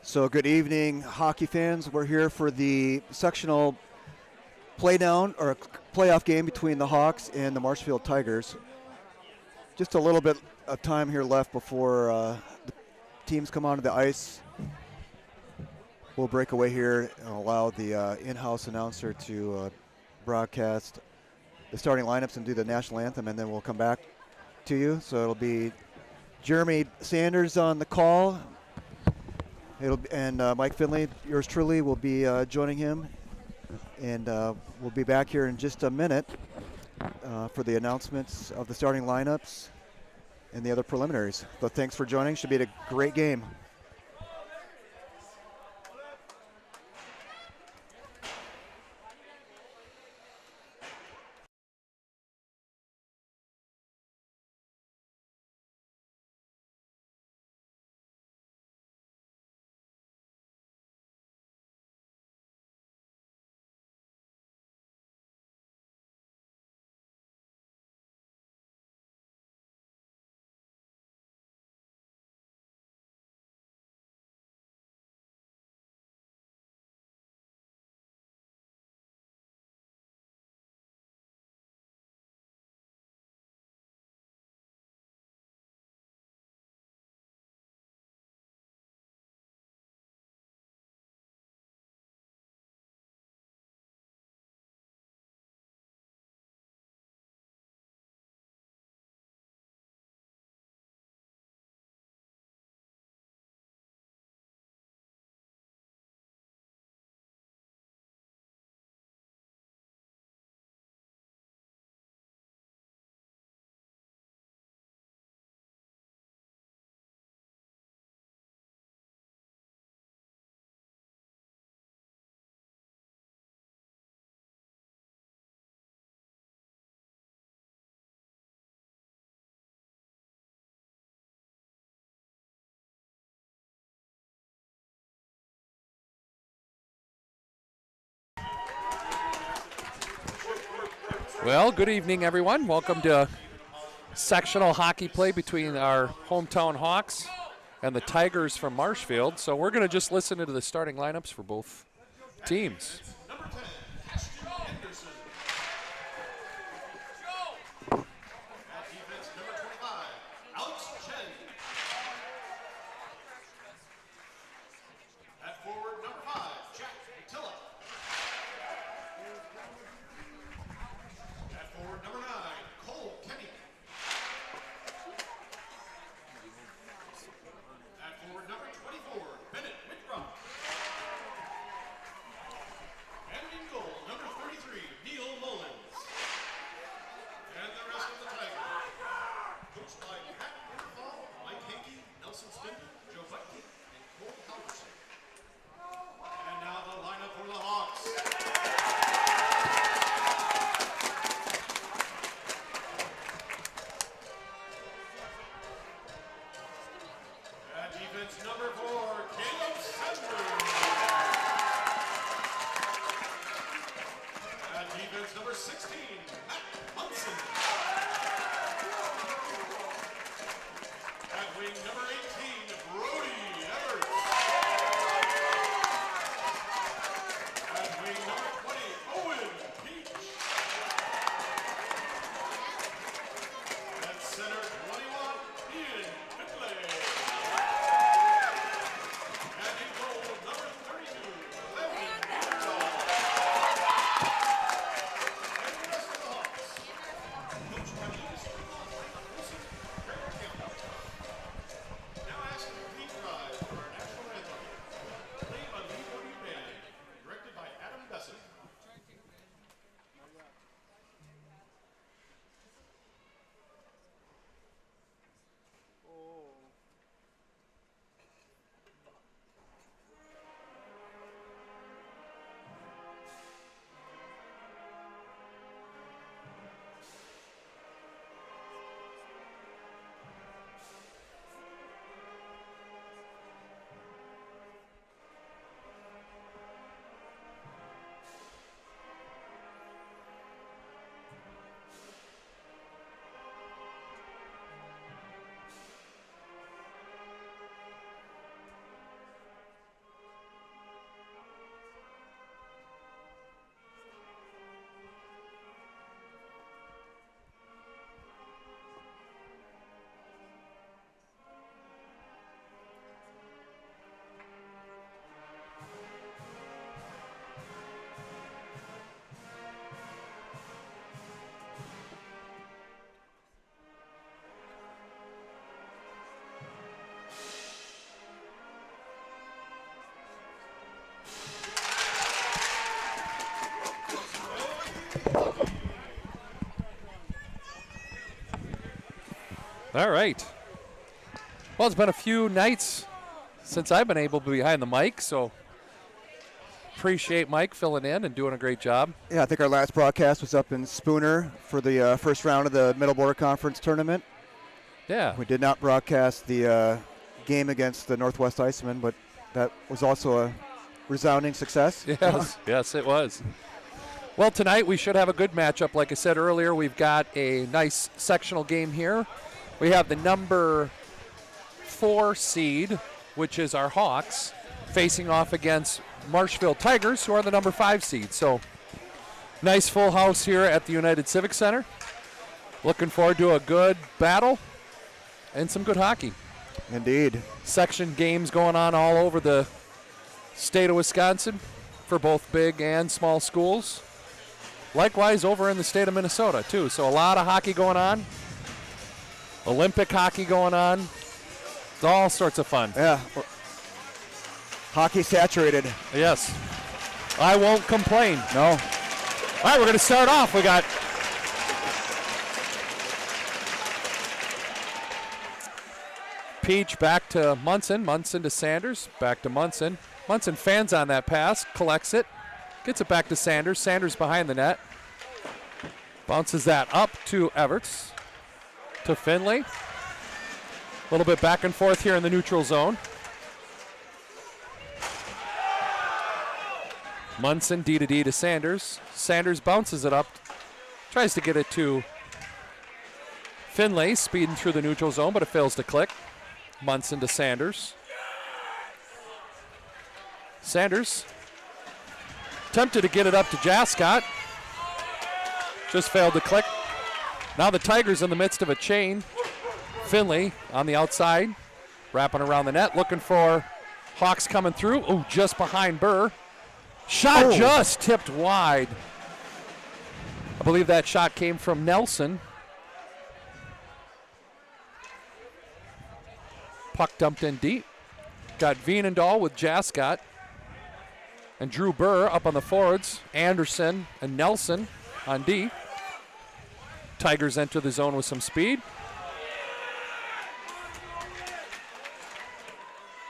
So good evening, hockey fans. We're here for the sectional playdown or playoff game between the Hawks and the Marshfield Tigers. Just a little bit of time here left before the teams come onto the ice. We'll break away here and allow the in-house announcer to broadcast the starting lineups and do the national anthem, and then we'll come back to you. So it'll be Jeremy Sanders on the call. And Mike Finley, yours truly, will be joining him. And we'll be back here in just a minute for the announcements of the starting lineups and the other preliminaries. So thanks for joining. Should be a great game. Well, good evening, everyone. Welcome to sectional hockey play between our hometown Hawks and the Tigers from Marshfield. So we're going to just listen to the starting lineups for both teams. All right. Well, it's been a few nights since I've been able to be behind the mic, so appreciate Mike filling in and doing a great job. Yeah, I think our last broadcast was up in Spooner for the first round of the Middle Border Conference tournament. Yeah. We did not broadcast the game against the Northwest Icemen, but that was also a resounding success. Yes, it was. Well, tonight we should have a good matchup. Like I said earlier, we've got a nice sectional game here. We have the number 4 seed, which is our Hawks, facing off against Marshfield Tigers, who are the number 5 seed. So, nice full house here at the United Civic Center. Looking forward to a good battle and some good hockey. Indeed. Section games going on all over the state of Wisconsin for both big and small schools. Likewise over in the state of Minnesota, too. So a lot of hockey going on. Olympic hockey going on. It's all sorts of fun. Yeah. Hockey saturated. Yes. I won't complain. No. All right, we're going to start off. We got Peach back to Munson. Munson to Sanders. Back to Munson. Munson fans on that pass. Collects it. Gets it back to Sanders. Sanders behind the net. Bounces that up to Everts. To Finley. A little bit back and forth here in the neutral zone. Munson D to Sanders. Sanders bounces it up. Tries to get it to Finley. Speeding through the neutral zone, but it fails to click. Munson to Sanders. Sanders attempted to get it up to Jascott. Just failed to click. Now the Tigers in the midst of a chain. Finley on the outside, wrapping around the net, looking for Hawks coming through. Oh, just behind Burr. Shot just tipped wide. I believe that shot came from Nelson. Puck dumped in deep. Got Vienendahl with Jascott. And Drew Burr up on the forwards. Anderson and Nelson on D. Tigers enter the zone with some speed.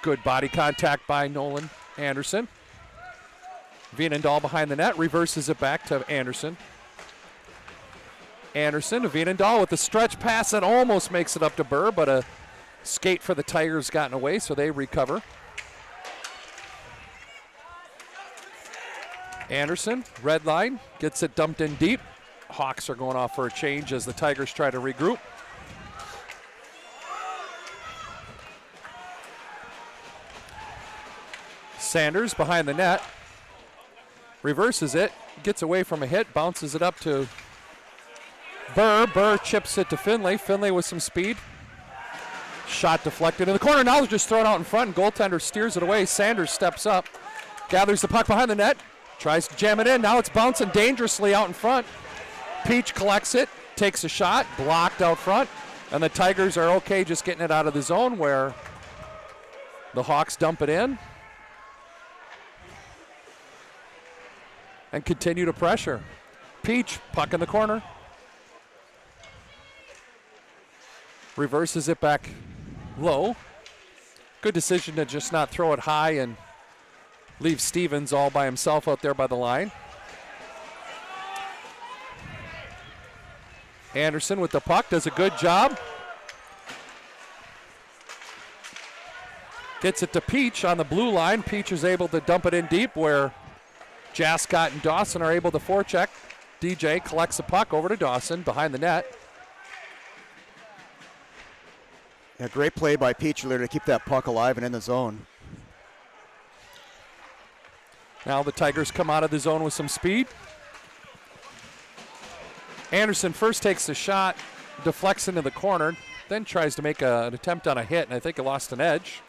Good body contact by Nolan Anderson. Vienendahl behind the net, reverses it back to Anderson. Anderson to Vienendahl with the stretch pass that almost makes it up to Burr, but a skate for the Tigers gotten away, so they recover. Anderson, red line, gets it dumped in deep. Hawks are going off for a change as the Tigers try to regroup. Sanders behind the net. Reverses it, gets away from a hit, bounces it up to Burr. Burr chips it to Finley. Finley with some speed. Shot deflected in the corner. Now it's just thrown out in front, and goaltender steers it away. Sanders steps up, gathers the puck behind the net, tries to jam it in. Now it's bouncing dangerously out in front. Peach collects it, takes a shot, blocked out front, and the Tigers are okay just getting it out of the zone where the Hawks dump it in and continue to pressure. Peach, puck in the corner. Reverses it back low. Good decision to just not throw it high and leave Stevens all by himself out there by the line. Anderson with the puck, does a good job. Gets it to Peach on the blue line. Peach is able to dump it in deep where Jascott and Dawson are able to forecheck. DJ collects the puck over to Dawson behind the net. Yeah, great play by Peach there to keep that puck alive and in the zone. Now the Tigers come out of the zone with some speed. Anderson first takes the shot, deflects into the corner, then tries to make an attempt on a hit, and I think he lost an edge.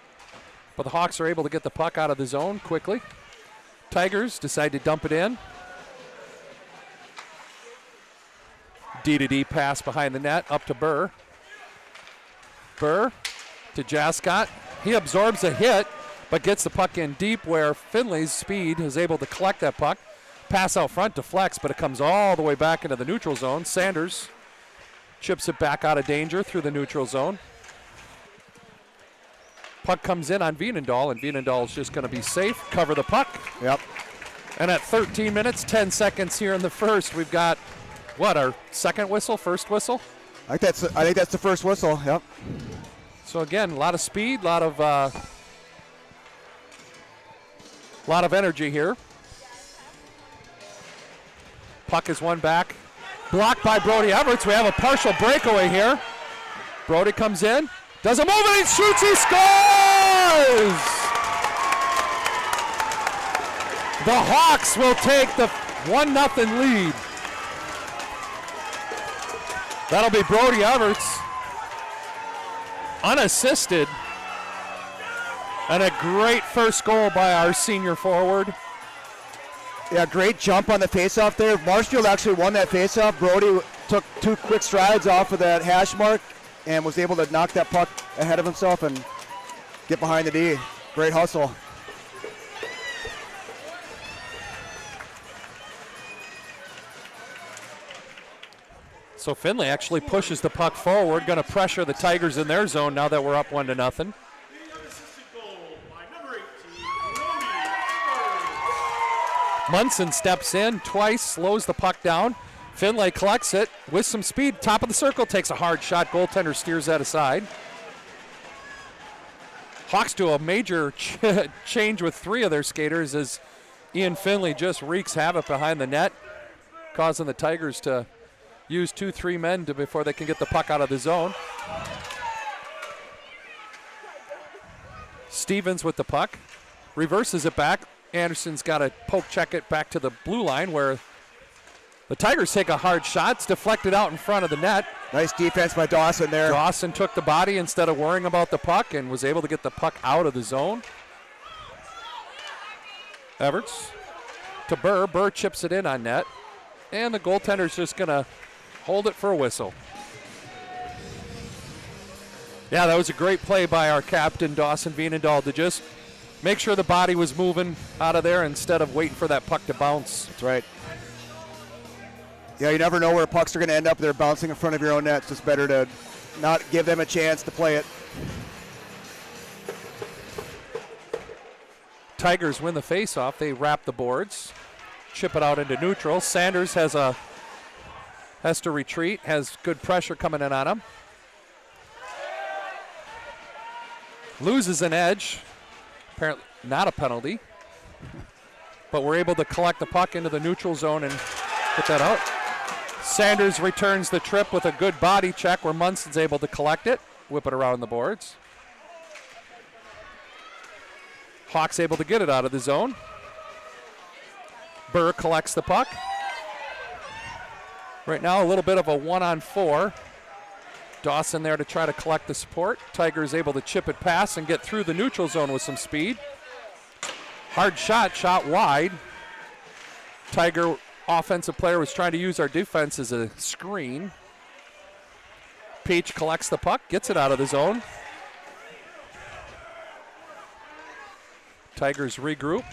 But the Hawks are able to get the puck out of the zone quickly. Tigers decide to dump it in. D pass behind the net, up to Burr. Burr to Jascott. He absorbs a hit, but gets the puck in deep where Finley's speed is able to collect that puck. Pass out front deflects, but it comes all the way back into the neutral zone. Sanders Chips it back out of danger through the neutral zone. Puck comes in on Veenendahl, and Veenendahl's just going to be safe, cover the puck. Yep. And at 13 minutes, 10 seconds here in the first, we've got, what, our second whistle, first whistle? I think that's the first whistle, yep. So again, a lot of speed, a lot of energy here. Puck is won back. Blocked by Brody Everts. We have a partial breakaway here. Brody comes in, does a move, and he shoots, he scores! The Hawks will take the 1-0 lead. That'll be Brody Everts, unassisted. And a great first goal by our senior forward. Yeah, great jump on the faceoff there. Marshfield actually won that faceoff. Brody took 2 quick strides off of that hash mark and was able to knock that puck ahead of himself and get behind the D. Great hustle. So Finley actually pushes the puck forward, going to pressure the Tigers in their zone now that we're up 1-0. Munson steps in twice, slows the puck down. Finlay collects it with some speed. Top of the circle, takes a hard shot. Goaltender steers that aside. Hawks do a major change with 3 of their skaters as Ian Finley just wreaks havoc behind the net, causing the Tigers to use 2-3 men before they can get the puck out of the zone. Stevens with the puck, reverses it back. Anderson's got to poke check it back to the blue line where the Tigers take a hard shot. It's deflected out in front of the net. Nice defense by Dawson there. Dawson took the body instead of worrying about the puck and was able to get the puck out of the zone. Everts to Burr. Burr chips it in on net. And the goaltender's just going to hold it for a whistle. Yeah, that was a great play by our captain, Dawson Veenendahl, to just make sure the body was moving out of there instead of waiting for that puck to bounce. That's right. Yeah, you never know where pucks are going to end up. They're bouncing in front of your own net. It's just better to not give them a chance to play it. Tigers win the faceoff. They wrap the boards, chip it out into neutral. Sanders has to retreat, has good pressure coming in on him. Loses an edge. Apparently not a penalty, but we're able to collect the puck into the neutral zone and put that out. Sanders returns the trip with a good body check where Munson's able to collect it, whip it around the boards. Hawks able to get it out of the zone. Burr collects the puck. Right now a little bit of a 1-on-4. Dawson there to try to collect the support. Tigers able to chip it past and get through the neutral zone with some speed. Hard shot wide. Tiger offensive player was trying to use our defense as a screen. Peach collects the puck, gets it out of the zone. Tigers regroup.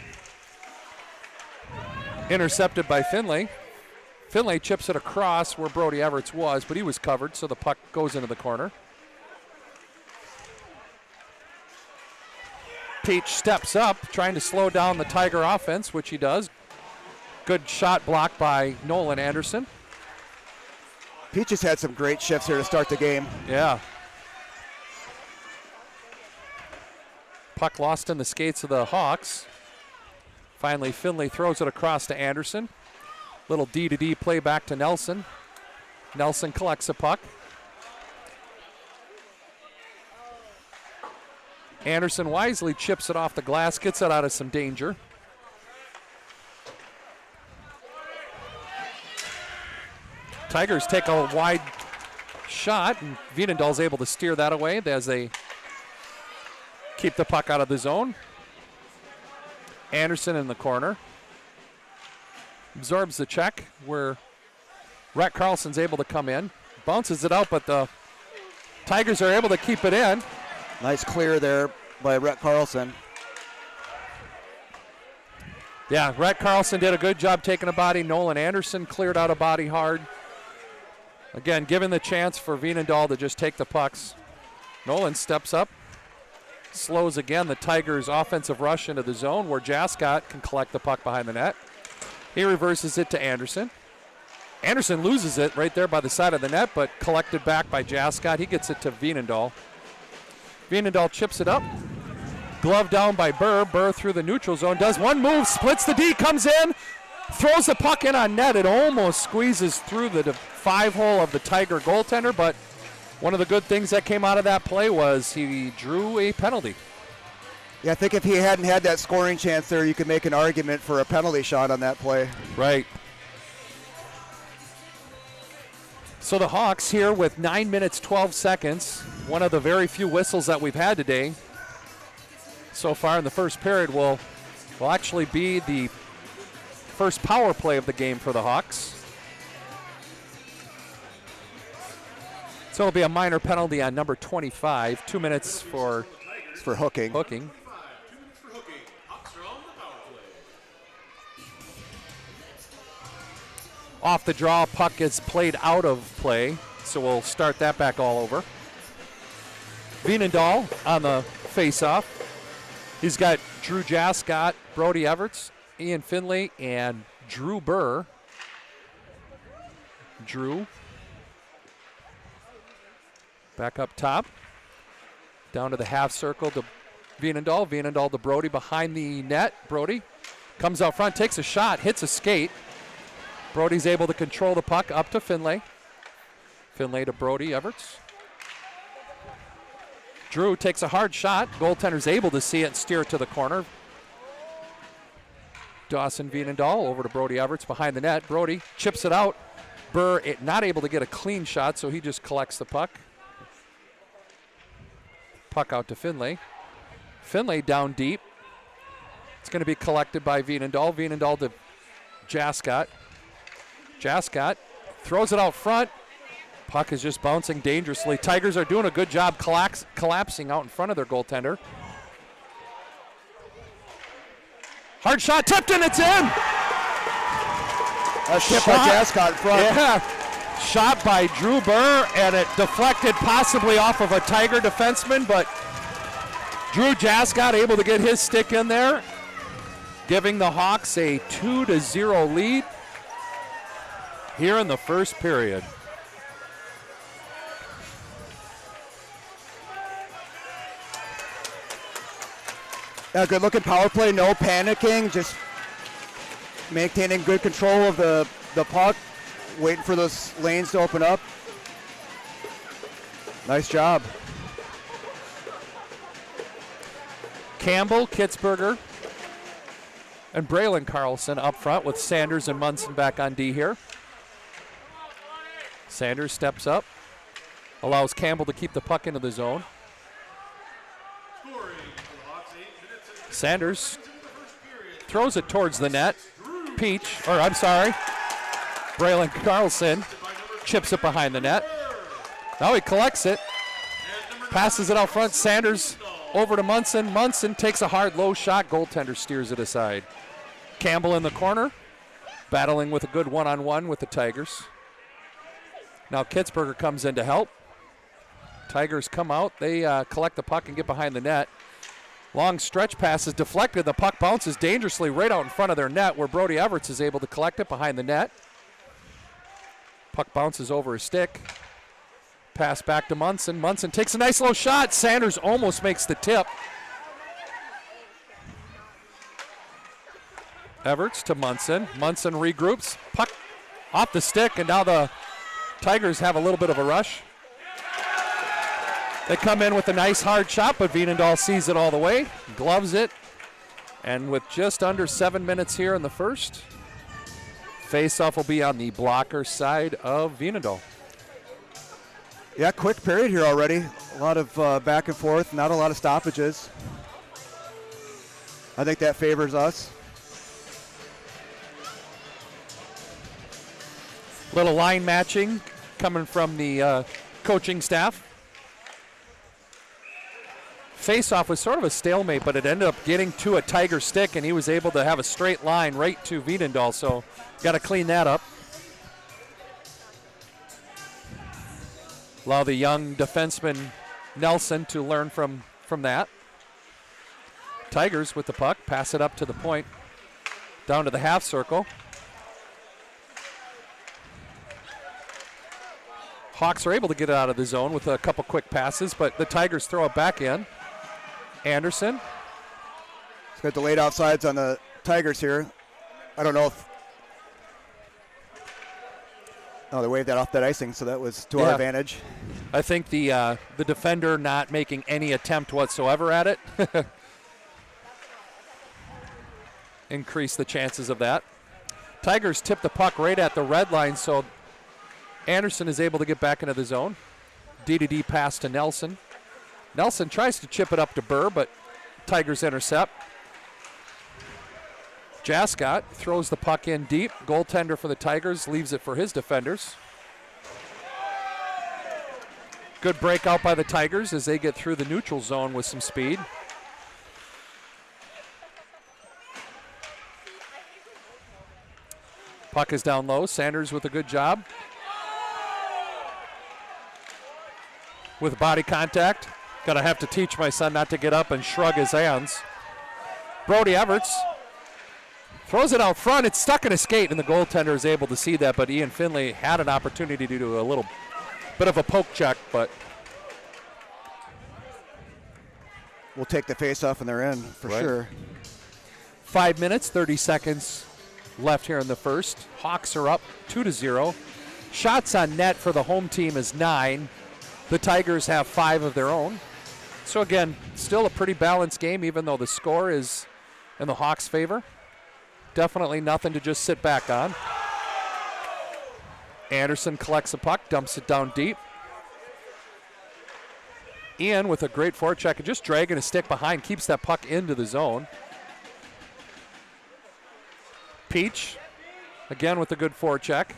Intercepted by Finlay. Finlay chips it across where Brody Everts was, but he was covered, so the puck goes into the corner. Peach steps up, trying to slow down the Tiger offense, which he does. Good shot blocked by Nolan Anderson. Peach has had some great shifts here to start the game. Yeah. Puck lost in the skates of the Hawks. Finally, Finlay throws it across to Anderson. Little D-to-D play back to Nelson. Nelson collects a puck. Anderson wisely chips it off the glass, gets it out of some danger. Tigers take a wide shot, and Veenendahl's able to steer that away as they keep the puck out of the zone. Anderson in the corner. Absorbs the check where Rhett Carlson's able to come in. Bounces it out, but the Tigers are able to keep it in. Nice clear there by Rhett Carlson. Yeah, Rhett Carlson did a good job taking a body. Nolan Anderson cleared out a body hard. Again, given the chance for Veenendahl to just take the pucks. Nolan steps up, slows again the Tigers' offensive rush into the zone where Jascott can collect the puck behind the net. He reverses it to Anderson. Anderson loses it right there by the side of the net, but collected back by Jascott. He gets it to Veenendahl. Veenendahl chips it up. Glove down by Burr. Burr through the neutral zone. Does one move, splits the D, comes in, throws the puck in on net. It almost squeezes through the 5-hole of the Tiger goaltender, but one of the good things that came out of that play was he drew a penalty. Yeah, I think if he hadn't had that scoring chance there, you could make an argument for a penalty shot on that play. Right. So the Hawks here with 9 minutes, 12 seconds. One of the very few whistles that we've had today so far in the first period will actually be the first power play of the game for the Hawks. So it'll be a minor penalty on number 25. 2 minutes for hooking. Off the draw, puck gets played out of play, so we'll start that back all over. Veenendahl on the face-off. He's got Drew Jascott, Brody Everts, Ian Finley, and Drew Burr. Drew back up top. Down to the half circle to Veenendahl. Veenendahl to Brody behind the net. Brody comes out front, takes a shot, hits a skate. Brody's able to control the puck up to Finlay. Finlay to Brody Everts. Drew takes a hard shot. Goaltender's able to see it and steer it to the corner. Dawson Veenendahl over to Brody Everts behind the net. Brody chips it out. Burr not able to get a clean shot, so he just collects the puck. Puck out to Finlay. Finlay down deep. It's going to be collected by Veenendahl. Veenendahl to Jascott. Jascott throws it out front. Puck is just bouncing dangerously. Tigers are doing a good job collapsing out in front of their goaltender. Hard shot, tipped and it's in. A tip by Jascott in front. Yeah, shot by Drew Burr, and it deflected possibly off of a Tiger defenseman, but Drew Jascott able to get his stick in there, giving the Hawks a 2-0 lead here in the first period. Yeah, good looking power play, no panicking, just maintaining good control of the puck, waiting for those lanes to open up. Nice job. Campbell, Kitzberger, and Braylon Carlson up front with Sanders and Munson back on D here. Sanders steps up, allows Campbell to keep the puck into the zone. Sanders throws it towards the net. Braylon Carlson chips it behind the net. Now he collects it, passes it out front. Sanders over to Munson. Munson takes a hard low shot. Goaltender steers it aside. Campbell in the corner, battling with a good one-on-one with the Tigers. Now Kitzberger comes in to help. Tigers come out. They collect the puck and get behind the net. Long stretch pass is deflected. The puck bounces dangerously right out in front of their net where Brody Everts is able to collect it behind the net. Puck bounces over his stick. Pass back to Munson. Munson takes a nice low shot. Sanders almost makes the tip. Everts to Munson. Munson regroups. Puck off the stick, and now the Tigers have a little bit of a rush. They come in with a nice hard shot, but Veenendahl sees it all the way, gloves it, and with just under 7 minutes here in the first, face-off will be on the blocker side of Veenendahl. Yeah, quick period here already. A lot of back and forth, not a lot of stoppages. I think that favors us. Little line matching coming from the coaching staff. Face-off was sort of a stalemate, but it ended up getting to a Tiger stick, and he was able to have a straight line right to Veenendahl, so got to clean that up. Allow the young defenseman Nelson to learn from that. Tigers with the puck, pass it up to the point, down to the half circle. Hawks are able to get it out of the zone with a couple quick passes, but the Tigers throw it back in. Anderson. It's got delayed offsides on the Tigers here. I don't know if. Oh, they waved that off that icing, so that was to our advantage. I think the defender not making any attempt whatsoever at it increase the chances of that. Tigers tip the puck right at the red line, so Anderson is able to get back into the zone. D-to-D pass to Nelson. Nelson tries to chip it up to Burr, but Tigers intercept. Jascott throws the puck in deep. Goaltender for the Tigers leaves it for his defenders. Good breakout by the Tigers as they get through the neutral zone with some speed. Puck is down low. Sanders with a good job. With body contact. Gonna have to teach my son not to get up and shrug his hands. Brody Everts throws it out front. It's stuck in a skate, and the goaltender is able to see that, but Ian Finley had an opportunity to do a little bit of a poke check, but we'll take the face-off, and they're in for sure. 5 minutes, 30 seconds left here in the first. Hawks are up 2-0. Shots on net for the home team is 9. The Tigers have 5 of their own. So again, still a pretty balanced game, even though the score is in the Hawks' favor. Definitely nothing to just sit back on. Anderson collects the puck, dumps it down deep. Ian with a great forecheck and just dragging a stick behind, keeps that puck into the zone. Peach, again with a good forecheck.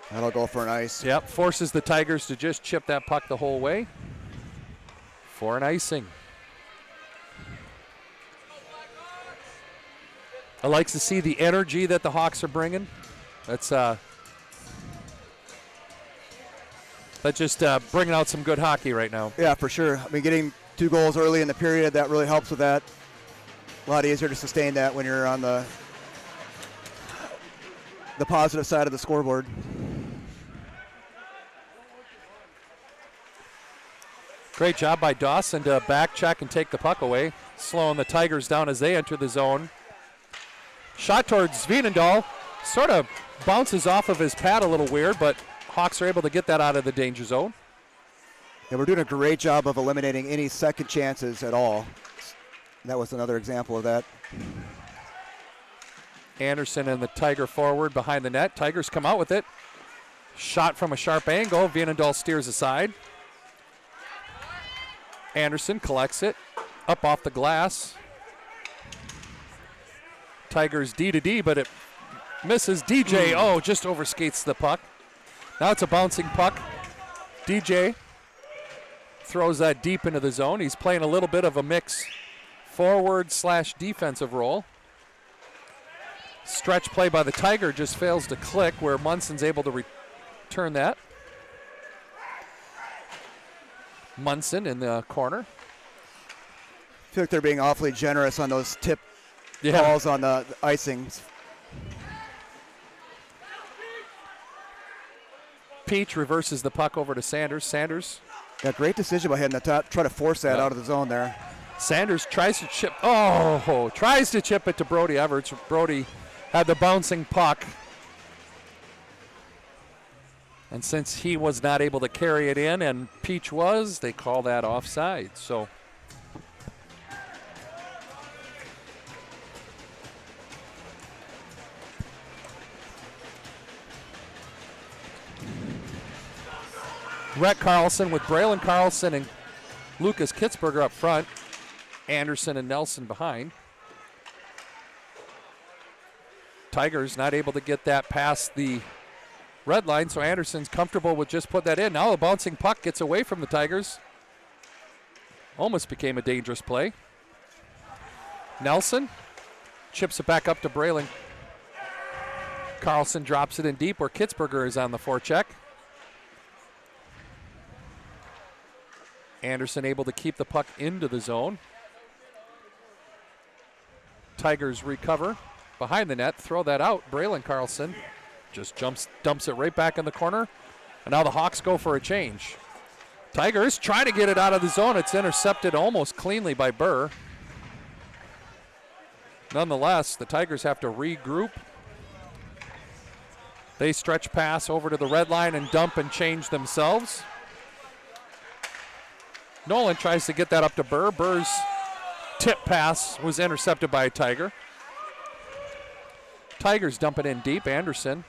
That'll go for an ice. Yep, forces the Tigers to just chip that puck the whole way for an icing. I like to see the energy that the Hawks are bringing. That's just bringing out some good hockey right now. Yeah, for sure. I mean, getting 2 goals early in the period, that really helps with that. A lot easier to sustain that when you're on the positive side of the scoreboard. Great job by Dawson to back check and take the puck away, slowing the Tigers down as they enter the zone. Shot towards Veenendahl, sort of bounces off of his pad a little weird, but Hawks are able to get that out of the danger zone. Yeah, we're doing a great job of eliminating any second chances at all. That was another example of that. Anderson and the Tiger forward behind the net. Tigers come out with it. Shot from a sharp angle. Veenendahl steers aside. Anderson collects it. Up off the glass. Tigers D-to-D, but it misses. DJ, just overskates the puck. Now it's a bouncing puck. DJ throws that deep into the zone. He's playing a little bit of a mix forward/defensive role. Stretch play by the Tiger just fails to click, where Munson's able to return that. Munson in the corner. I feel like they're being awfully generous on those tip calls on the icings. Peach reverses the puck over to Sanders. Sanders. Yeah, great decision by him to try to force that out of the zone there. Sanders tries to chip. Tries to chip it to Brody Everts. Brody had the bouncing puck. And since he was not able to carry it in and Peach was, they call that offside. So Rhett Carlson with Braylon Carlson and Lucas Kitzberger up front. Anderson and Nelson behind. Tigers not able to get that past the red line, so Anderson's comfortable with just put that in. Now the bouncing puck gets away from the Tigers. Almost became a dangerous play. Nelson chips it back up to Braylon. Carlson drops it in deep where Kitzberger is on the forecheck. Anderson able to keep the puck into the zone. Tigers recover behind the net, throw that out. Braylon Carlson just dumps it right back in the corner. And now the Hawks go for a change. Tigers try to get it out of the zone. It's intercepted almost cleanly by Burr. Nonetheless, the Tigers have to regroup. They stretch pass over to the red line and dump and change themselves. Nolan tries to get that up to Burr. Burr's tip pass was intercepted by a Tiger. Tigers dump it in deep. Anderson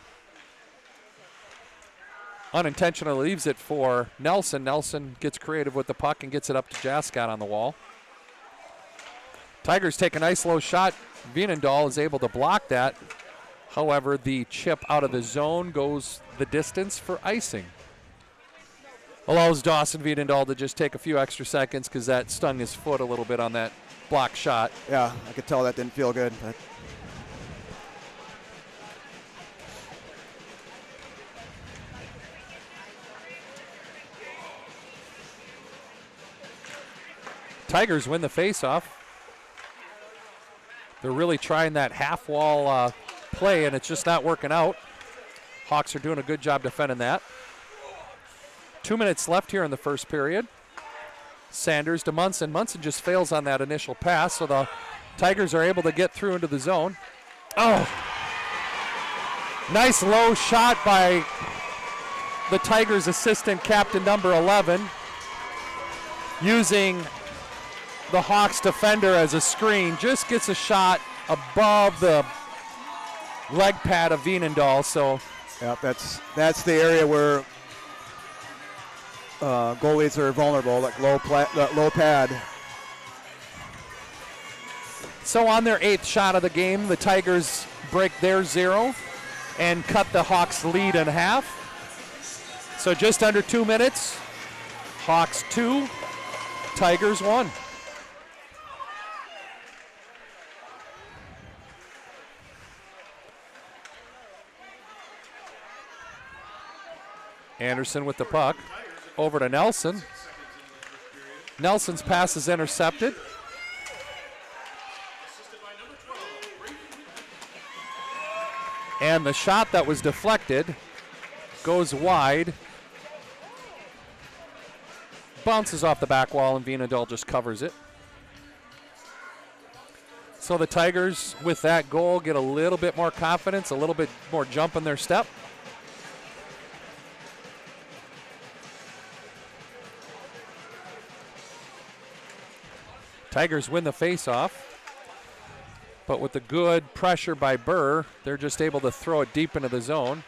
unintentionally leaves it for Nelson. Nelson gets creative with the puck and gets it up to Jascott on the wall. Tigers take a nice low shot. Vienendahl is able to block that. However, the chip out of the zone goes the distance for icing. Allows Dawson Vienendahl to just take a few extra seconds because that stung his foot a little bit on that block shot. Yeah, I could tell that didn't feel good. But Tigers win the faceoff. They're really trying that half wall play, and it's just not working out. Hawks are doing a good job defending that. 2 minutes left here in the first period. Sanders to Munson. Munson just fails on that initial pass, so the Tigers are able to get through into the zone. Oh! Nice low shot by the Tigers' assistant captain, number 11, using the Hawks defender as a screen. Just gets a shot above the leg pad of Vienendahl. So, yeah, that's the area where goalies are vulnerable, like low pad. So on their 8th shot of the game, the Tigers break their 0 and cut the Hawks' lead in half. So just under 2 minutes, Hawks 2, Tigers 1. Anderson with the puck. Over to Nelson. Nelson's pass is intercepted. And the shot that was deflected goes wide. Bounces off the back wall, and Vienendahl just covers it. So the Tigers, with that goal, get a little bit more confidence, a little bit more jump in their step. Tigers win the faceoff, but with the good pressure by Burr, they're just able to throw it deep into the zone.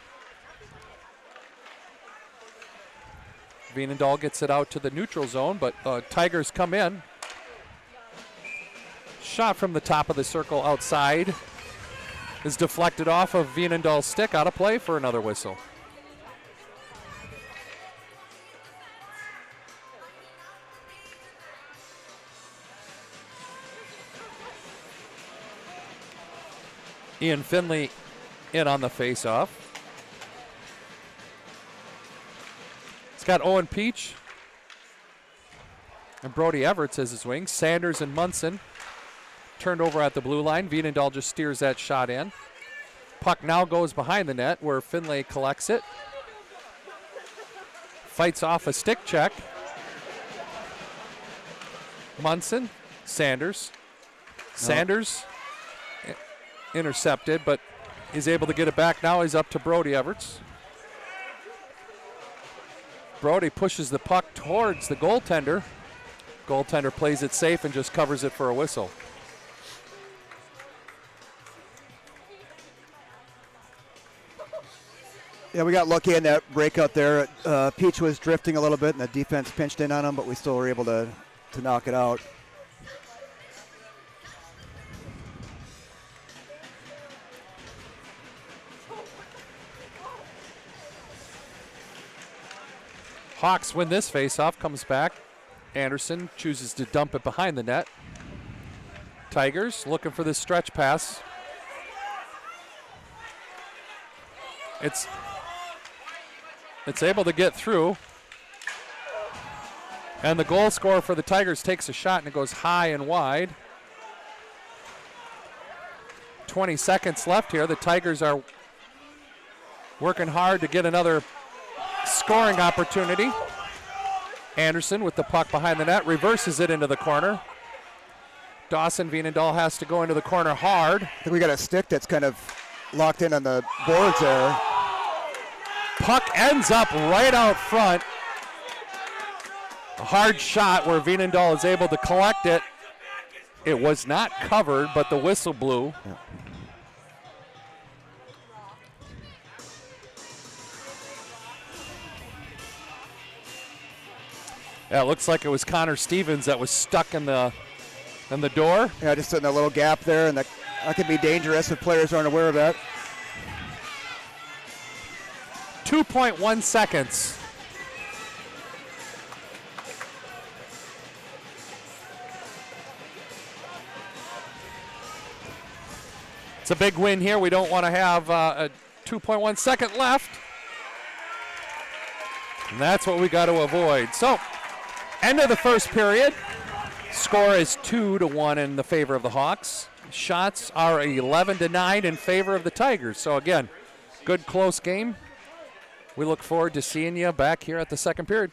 Vienendahl gets it out to the neutral zone, but Tigers come in. Shot from the top of the circle outside is deflected off of Vienendahl's stick, out of play for another whistle. Ian Finley in on the faceoff. It's got Owen Peach and Brody Everts as his wings. Sanders and Munson turned over at the blue line. Vienendahl just steers that shot in. Puck now goes behind the net where Finley collects it. Fights off a stick check. Munson, Sanders. Sanders intercepted, but is able to get it back. Now he's up to Brody Everts. Brody pushes the puck towards the goaltender. Goaltender plays it safe and just covers it for a whistle. Yeah, we got lucky in that breakout there. Peach was drifting a little bit, and the defense pinched in on him, but we still were able to knock it out. Hawks win this faceoff, comes back. Anderson chooses to dump it behind the net. Tigers looking for this stretch pass. It's able to get through. And the goal scorer for the Tigers takes a shot and it goes high and wide. 20 seconds left here. The Tigers are working hard to get another scoring opportunity. Anderson with the puck behind the net, reverses it into the corner. Dawson Vienendahl has to go into the corner hard. I think we got a stick that's kind of locked in on the boards there. Puck ends up right out front. A hard shot where Vienendahl is able to collect it. It was not covered, but the whistle blew. Yeah. Yeah, it looks like it was Connor Stevens that was stuck in the door. Yeah, just in a little gap there, and that can be dangerous if players aren't aware of that. 2.1 seconds. It's a big win here. We don't want to have a 2.1 second left. And that's what we got to avoid. So, end of the first period. Score is 2-1 in the favor of the Hawks. Shots are 11-9 in favor of the Tigers. So again, good close game. We look forward to seeing you back here at the second period.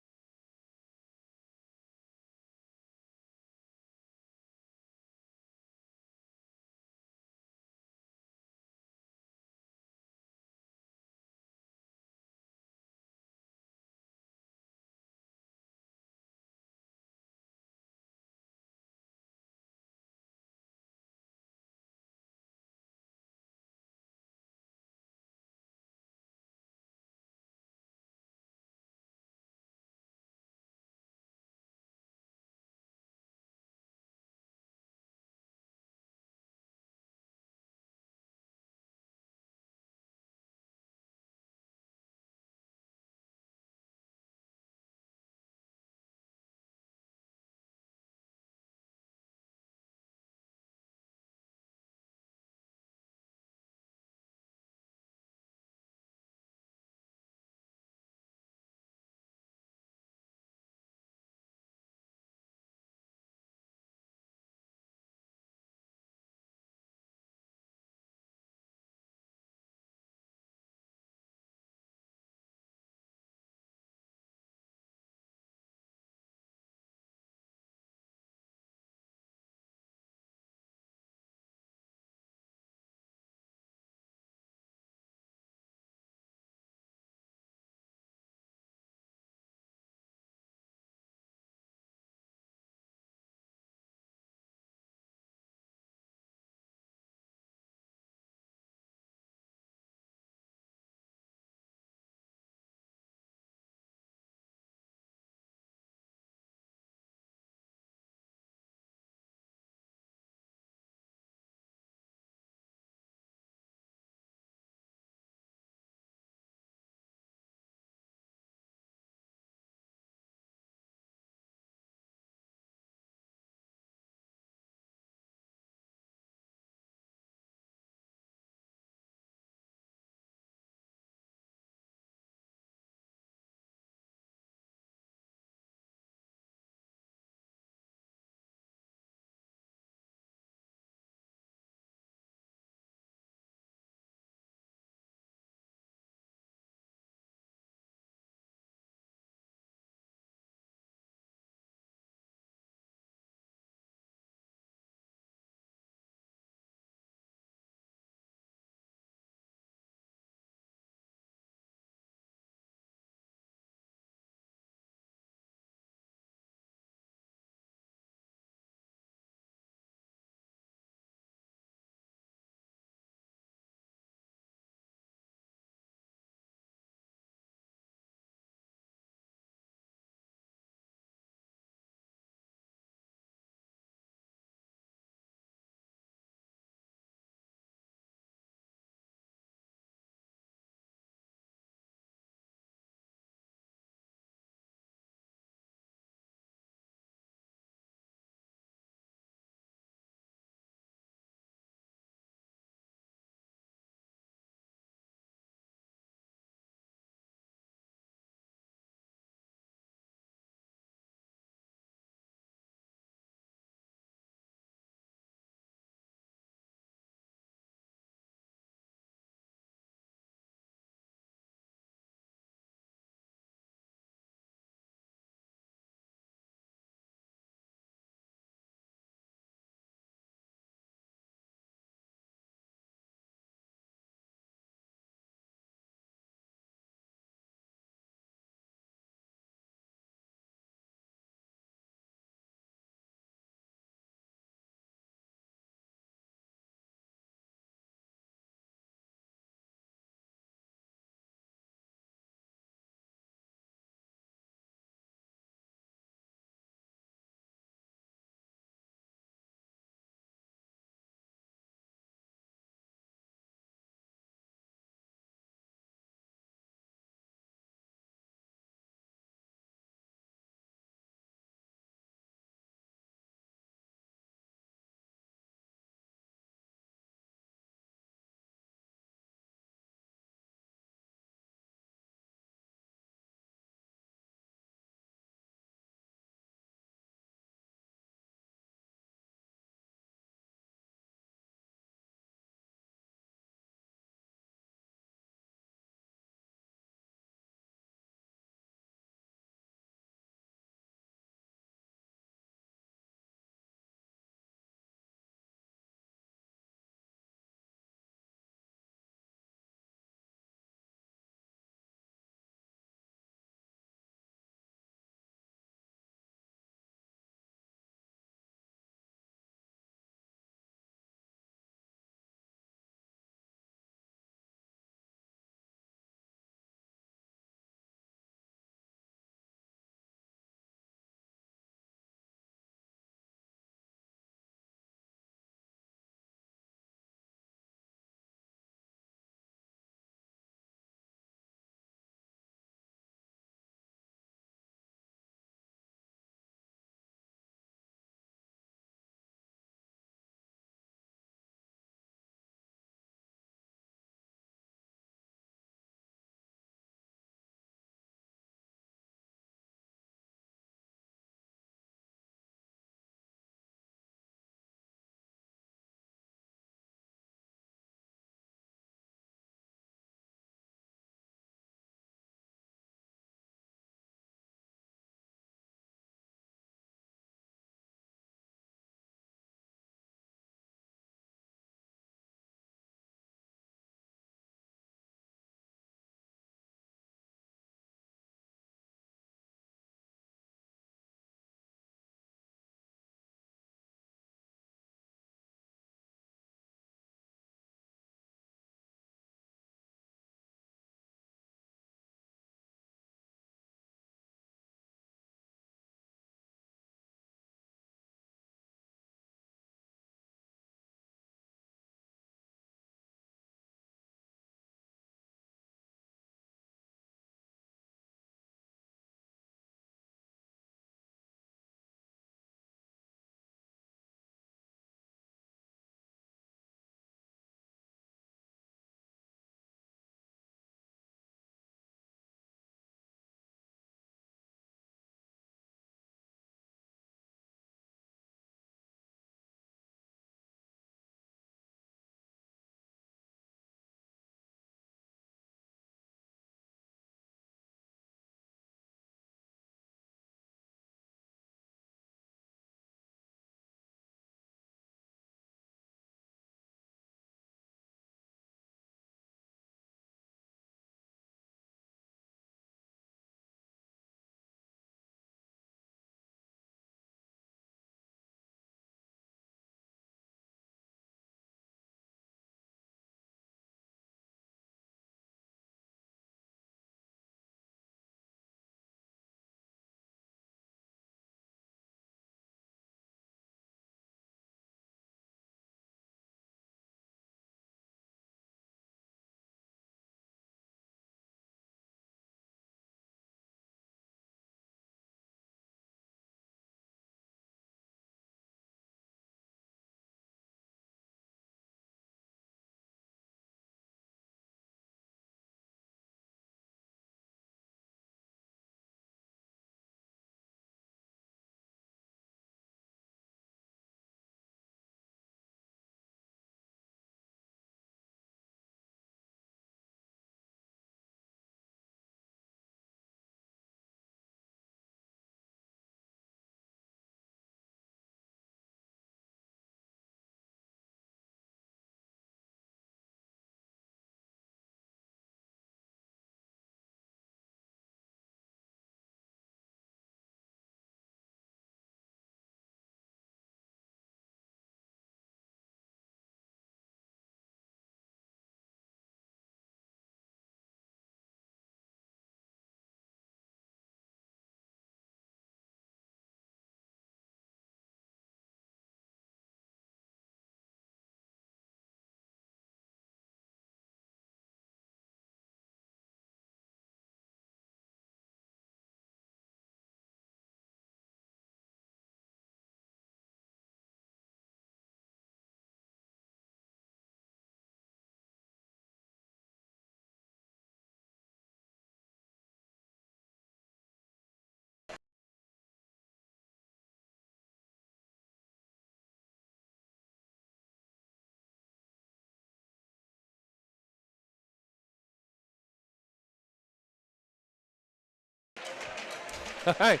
All right.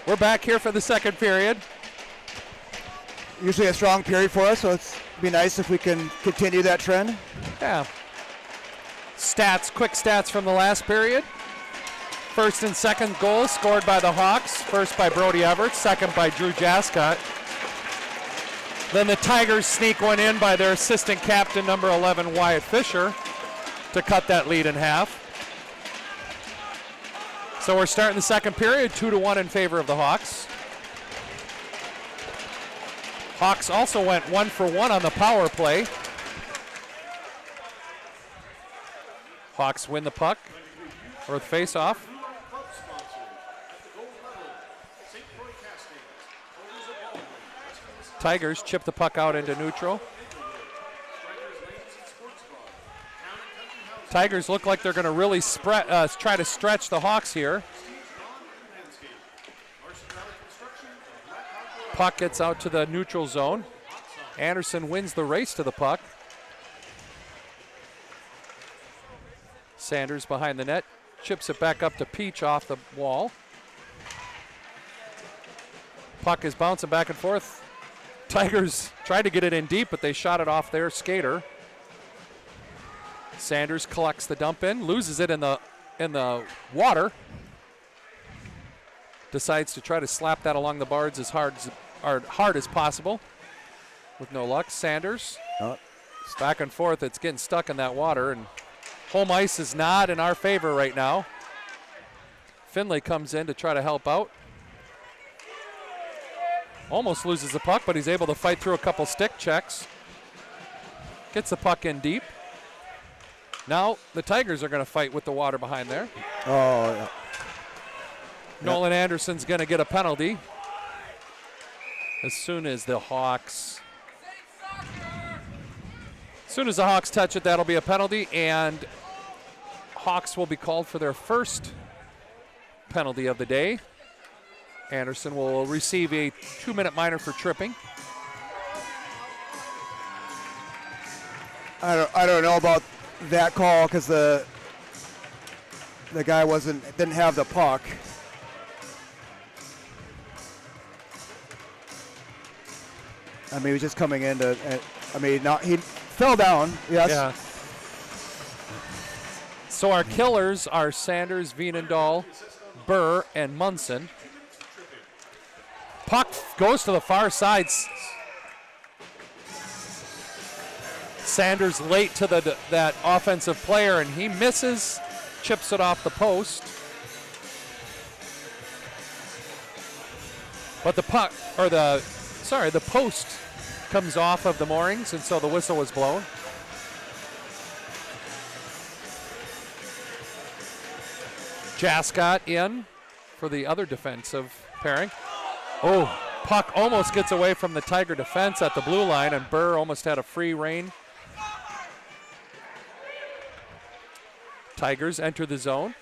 We're back here for the second period. Usually a strong period for us, so it'd be nice if we can continue that trend. Yeah. Quick stats from the last period. First and second goals scored by the Hawks. First by Brody Everett, second by Drew Jascott. Then the Tigers sneak one in by their assistant captain, number 11, Wyatt Fisher, to cut that lead in half. So we're starting the second period, 2-1 in favor of the Hawks. Hawks also went 1 for 1 on the power play. Hawks win the puck, or the face-off. Tigers chip the puck out into neutral. Tigers look like they're going to really try to stretch the Hawks here. Puck gets out to the neutral zone. Anderson wins the race to the puck. Sanders behind the net, chips it back up to Peach off the wall. Puck is bouncing back and forth. Tigers tried to get it in deep, but they shot it off their skater. Sanders collects the dump in, loses it in the water. Decides to try to slap that along the boards as hard as possible. With no luck, Sanders back and forth. It's getting stuck in that water, and home ice is not in our favor right now. Finley comes in to try to help out. Almost loses the puck, but he's able to fight through a couple stick checks. Gets the puck in deep. Now the Tigers are going to fight with the water behind there. Oh, yeah. Nolan Anderson's going to get a penalty. As soon as the Hawks touch it, that'll be a penalty, and Hawks will be called for their first penalty of the day. Anderson will receive a 2-minute minor for tripping. I don't know about that call because the guy didn't have the puck. I mean, he was just coming in he fell down. Yes. Yeah. So our killers are Sanders, Vienendahl, Burr, and Munson. Puck goes to the far side. Sanders late to that offensive player, and he misses, chips it off the post. But the post comes off of the moorings, and so the whistle was blown. Jascott in for the other defensive pairing. Oh, puck almost gets away from the Tiger defense at the blue line, and Burr almost had a free rein. Tigers enter the zone.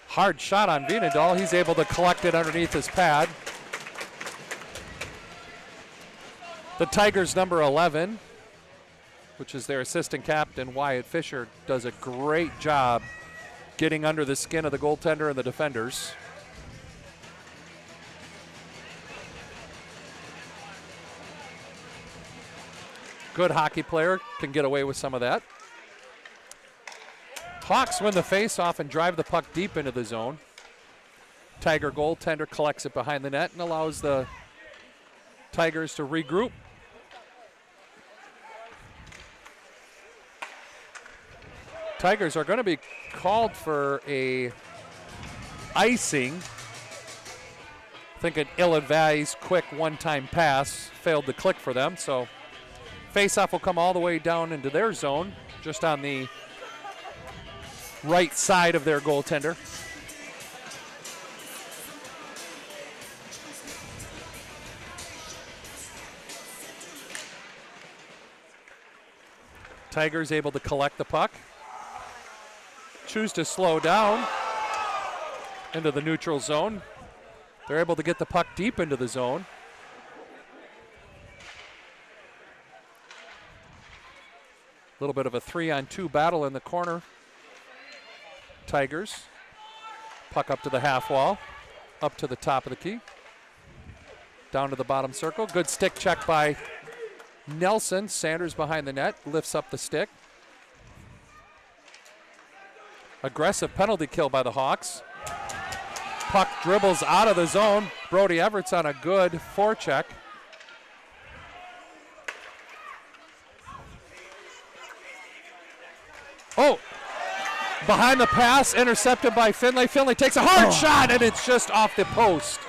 Hard shot on Vienendahl. He's able to collect it underneath his pad. The Tigers' number 11, which is their assistant captain, Wyatt Fisher, does a great job getting under the skin of the goaltender and the defenders. Good hockey player, can get away with some of that. Hawks win the face-off and drive the puck deep into the zone. Tiger goaltender collects it behind the net and allows the Tigers to regroup. Tigers are going to be called for a icing. I think an ill-advised quick one-time pass failed to click for them, so face-off will come all the way down into their zone, just on the right side of their goaltender. Tigers able to collect the puck. Choose to slow down into the neutral zone. They're able to get the puck deep into the zone. A little bit of a 3-on-2 battle in the corner. Tigers. Puck up to the half wall, up to the top of the key, down to the bottom circle. Good stick check by Nelson. Sanders behind the net, lifts up the stick. Aggressive penalty kill by the Hawks. Puck dribbles out of the zone. Brody Everett's on a good forecheck. Oh, behind the pass, intercepted by Finlay. Finlay takes a hard shot, and it's just off the post.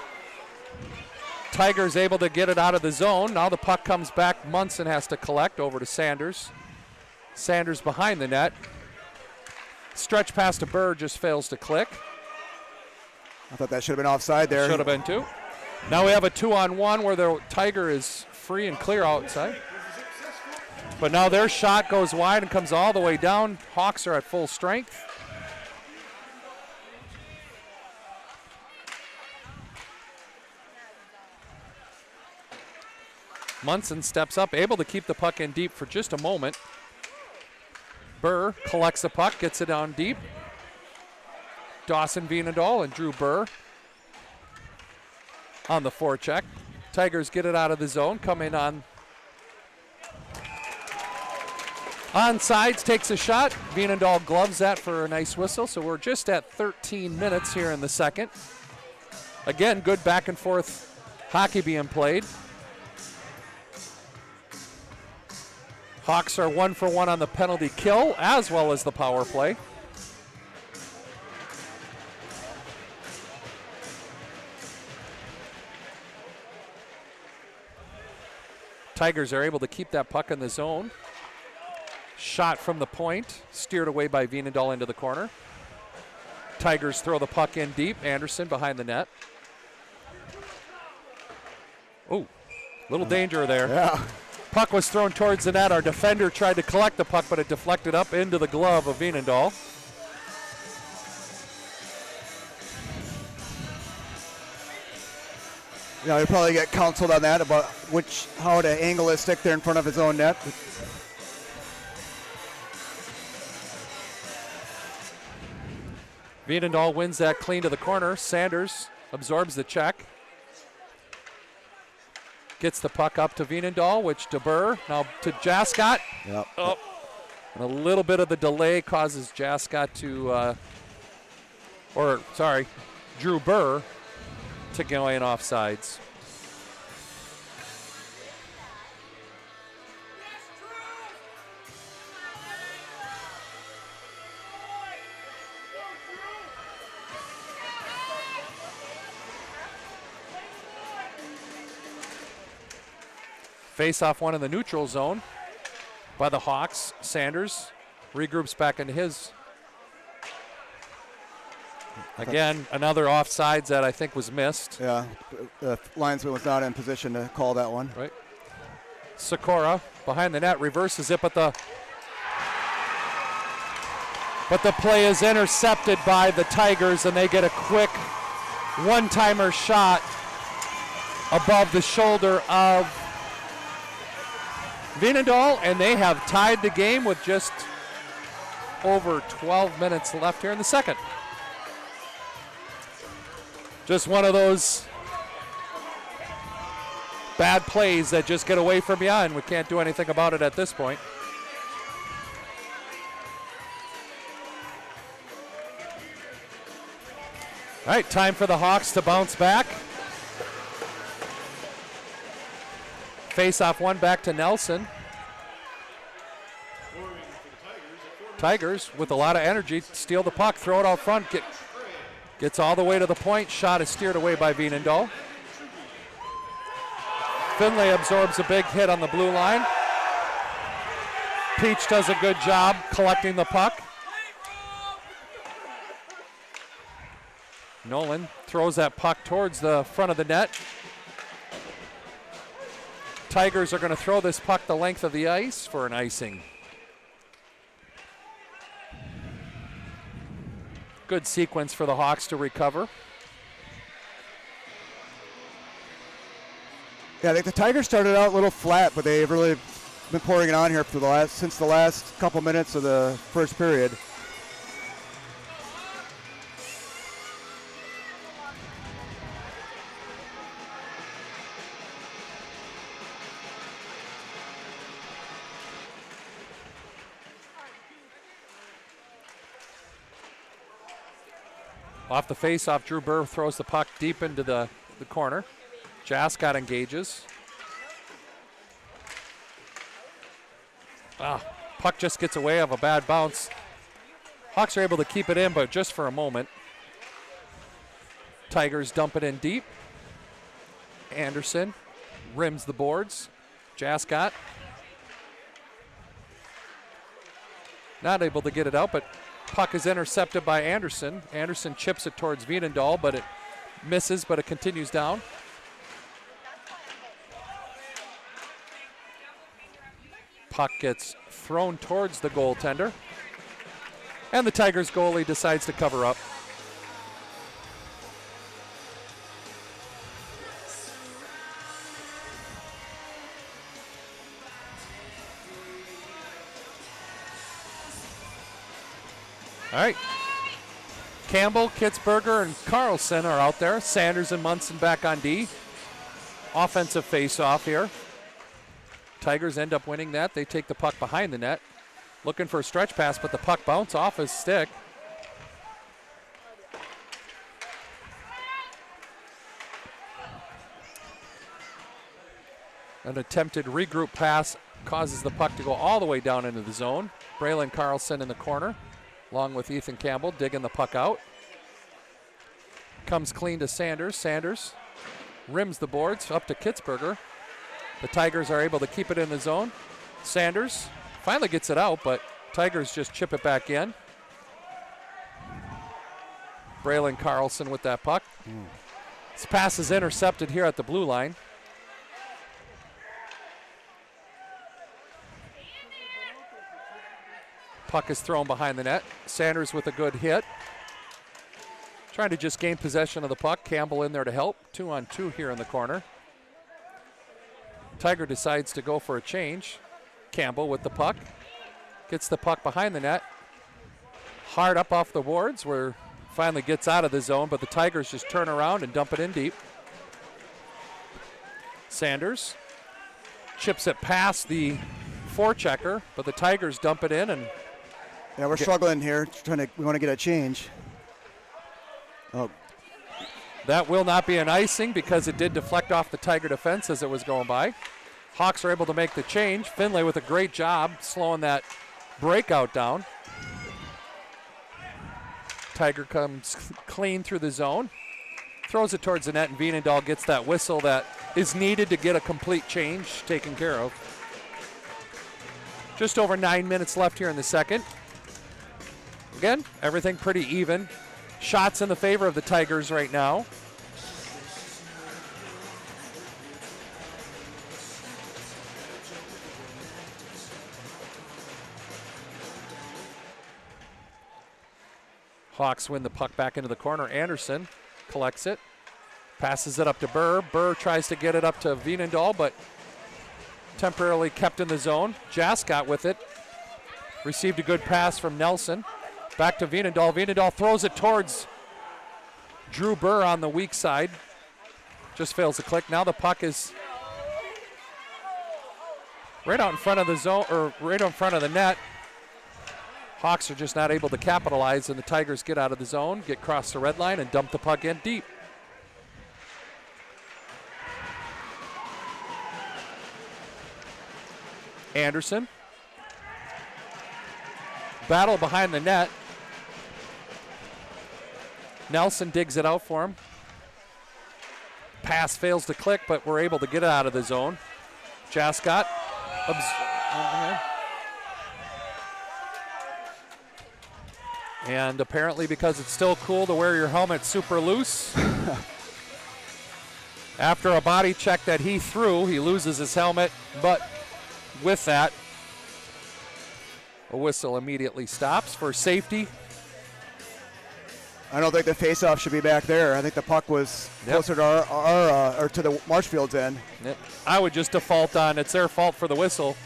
Tigers able to get it out of the zone. Now the puck comes back. Munson has to collect over to Sanders. Sanders behind the net. Stretch pass to Burr, just fails to click. I thought that should have been offside there. Should have been too. Now we have a 2-on-1 where the Tiger is free and clear outside. But now their shot goes wide and comes all the way down. Hawks are at full strength. Munson steps up, able to keep the puck in deep for just a moment. Burr collects the puck, gets it down deep. Dawson Vienendahl and Drew Burr on the forecheck. Tigers get it out of the zone, come in on sides, takes a shot. Vienendahl gloves that for a nice whistle, so we're just at 13 minutes here in the second. Again, good back and forth hockey being played. Hawks are 1 for 1 on the penalty kill as well as the power play. Tigers are able to keep that puck in the zone. Shot from the point, steered away by Vienendahl into the corner. Tigers throw the puck in deep. Anderson behind the net. Oh, little danger there. Yeah. Puck was thrown towards the net. Our defender tried to collect the puck, but it deflected up into the glove of Vienendahl. Yeah, he'll probably get counseled on that about how to angle his stick there in front of his own net. Vienendahl wins that clean to the corner. Sanders absorbs the check. Gets the puck up to Vienendahl, which to Burr, now to Jascott. Yep. Oh, and a little bit of the delay causes Jascott to, Drew Burr to go in offsides. Face-off one in the neutral zone by the Hawks. Sanders regroups back into his. Again, another offsides that I think was missed. Yeah, the linesman was not in position to call that one. Right. Sikora behind the net reverses it, but the play is intercepted by the Tigers, and they get a quick one-timer shot above the shoulder of Vienendahl, and they have tied the game with just over 12 minutes left here in the second. Just one of those bad plays that just get away from you, and we can't do anything about it at this point. All right, time for the Hawks to bounce back. Face-off one back to Nelson. Tigers with a lot of energy steal the puck, throw it out front, gets all the way to the point. Shot is steered away by Vienendahl. Finlay absorbs a big hit on the blue line. Peach does a good job collecting the puck. Nolan throws that puck towards the front of the net. Tigers are going to throw this puck the length of the ice for an icing. Good sequence for the Hawks to recover. Yeah, I think the Tigers started out a little flat, but they've really been pouring it on here for since the last couple minutes of the first period. Off the face-off, Drew Burr throws the puck deep into the corner. Jascott engages. Puck just gets away of a bad bounce. Hawks are able to keep it in, but just for a moment. Tigers dump it in deep. Anderson rims the boards. Jascott not able to get it out, but puck is intercepted by Anderson. Anderson chips it towards Veenendahl, but it misses, but it continues down. Puck gets thrown towards the goaltender. And the Tigers goalie decides to cover up. All right. Campbell, Kitzberger, and Carlson are out there. Sanders and Munson back on D. Offensive face-off here. Tigers end up winning that. They take the puck behind the net. Looking for a stretch pass, but the puck bounced off his stick. An attempted regroup pass causes the puck to go all the way down into the zone. Braylon Carlson in the corner, along with Ethan Campbell, digging the puck out. Comes clean to Sanders. Sanders rims the boards up to Kitzberger. The Tigers are able to keep it in the zone. Sanders finally gets it out, but Tigers just chip it back in. Braylon Carlson with that puck. This pass is intercepted here at the blue line. Puck is thrown behind the net. Sanders with a good hit. Trying to just gain possession of the puck. Campbell in there to help. 2-on-2 here in the corner. Tiger decides to go for a change. Campbell with the puck. Gets the puck behind the net. Hard up off the boards where finally gets out of the zone, but the Tigers just turn around and dump it in deep. Sanders chips it past the forechecker, but the Tigers dump it in. And yeah, we're struggling here. We want to get a change. Oh. That will not be an icing because it did deflect off the Tiger defense as it was going by. Hawks are able to make the change. Finlay with a great job slowing that breakout down. Tiger comes clean through the zone. Throws it towards the net, and Veenendahl gets that whistle that is needed to get a complete change taken care of. Just over 9 minutes left here in the second. Again, everything pretty even. Shots in the favor of the Tigers right now. Hawks win the puck back into the corner. Anderson collects it, passes it up to Burr. Burr tries to get it up to Veenendahl, but temporarily kept in the zone. Jascott with it. Received a good pass from Nelson. Back to Veenendahl. Veenendahl throws it towards Drew Burr on the weak side. Just fails to click. Now the puck is right out in front of the zone, or right in front of the net. Hawks are just not able to capitalize, and the Tigers get out of the zone, get across the red line, and dump the puck in deep. Anderson. Battle behind the net. Nelson digs it out for him. Pass fails to click, but we're able to get it out of the zone. Jascott. And apparently because it's still cool to wear your helmet super loose. After a body check that he threw, he loses his helmet, but with that, a whistle immediately stops for safety. I don't think the face-off should be back there. I think the puck was closer to our or to the Marshfield's end. Yep. I would just default on it's their fault for the whistle.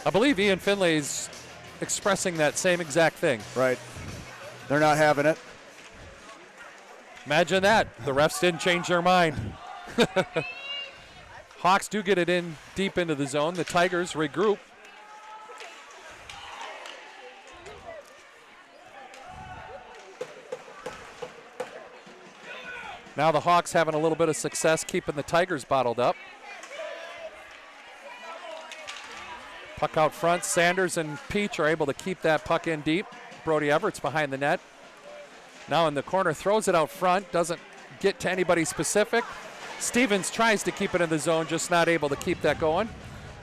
I believe Ian Finlay's expressing that same exact thing. Right. They're not having it. Imagine that. The refs didn't change their mind. Hawks do get it in deep into the zone. The Tigers regroup. Now the Hawks having a little bit of success keeping the Tigers bottled up. Puck out front. Sanders and Peach are able to keep that puck in deep. Brody Everett's behind the net. Now in the corner, throws it out front. Doesn't get to anybody specific. Stevens tries to keep it in the zone, just not able to keep that going.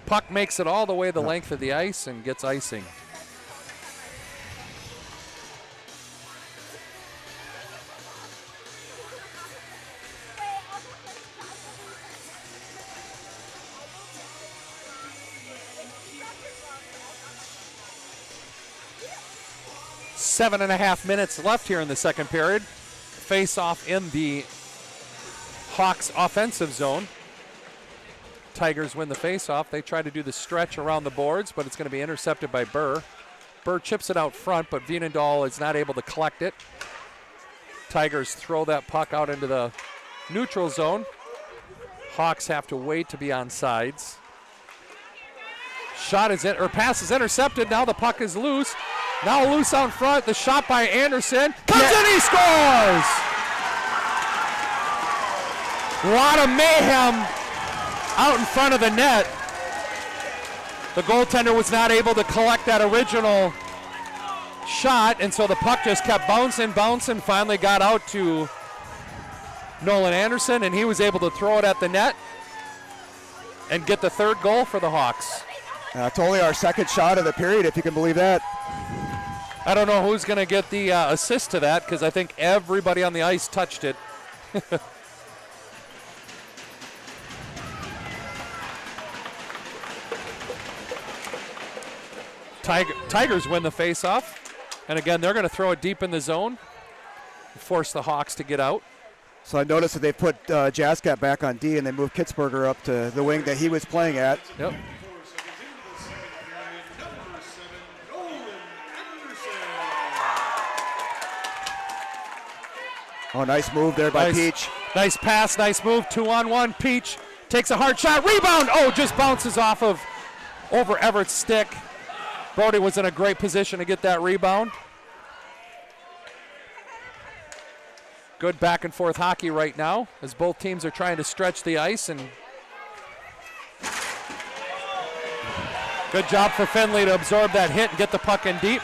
Puck makes it all the way the length of the ice and gets icing. Seven and a half minutes left here in the second period. Face off in the Hawks offensive zone. Tigers win the face-off. They try to do the stretch around the boards, but it's going to be intercepted by Burr. Burr chips it out front, but Vienendahl is not able to collect it. Tigers throw that puck out into the neutral zone. Hawks have to wait to be on sides. Pass is intercepted. Now the puck is loose. Now loose out front. The shot by Anderson. Comes in, he scores! A lot of mayhem out in front of the net. The goaltender was not able to collect that original shot, and so the puck just kept bouncing, finally got out to Nolan Anderson, and he was able to throw it at the net and get the third goal for the Hawks. It's only our second shot of the period, if you can believe that. I don't know who's going to get the assist to that, because I think everybody on the ice touched it. Tigers win the face-off, and again, they're going to throw it deep in the zone, force the Hawks to get out. So I noticed that they put Jaskat back on D, and they moved Kitzberger up to the wing that he was playing at. Yep. Oh, nice move there by Peach. Nice pass, nice move, 2-on-1. Peach takes a hard shot, rebound. Oh, just bounces off of over Everett's stick. Brody was in a great position to get that rebound. Good back and forth hockey right now as both teams are trying to stretch the ice, and good job for Finley to absorb that hit and get the puck in deep.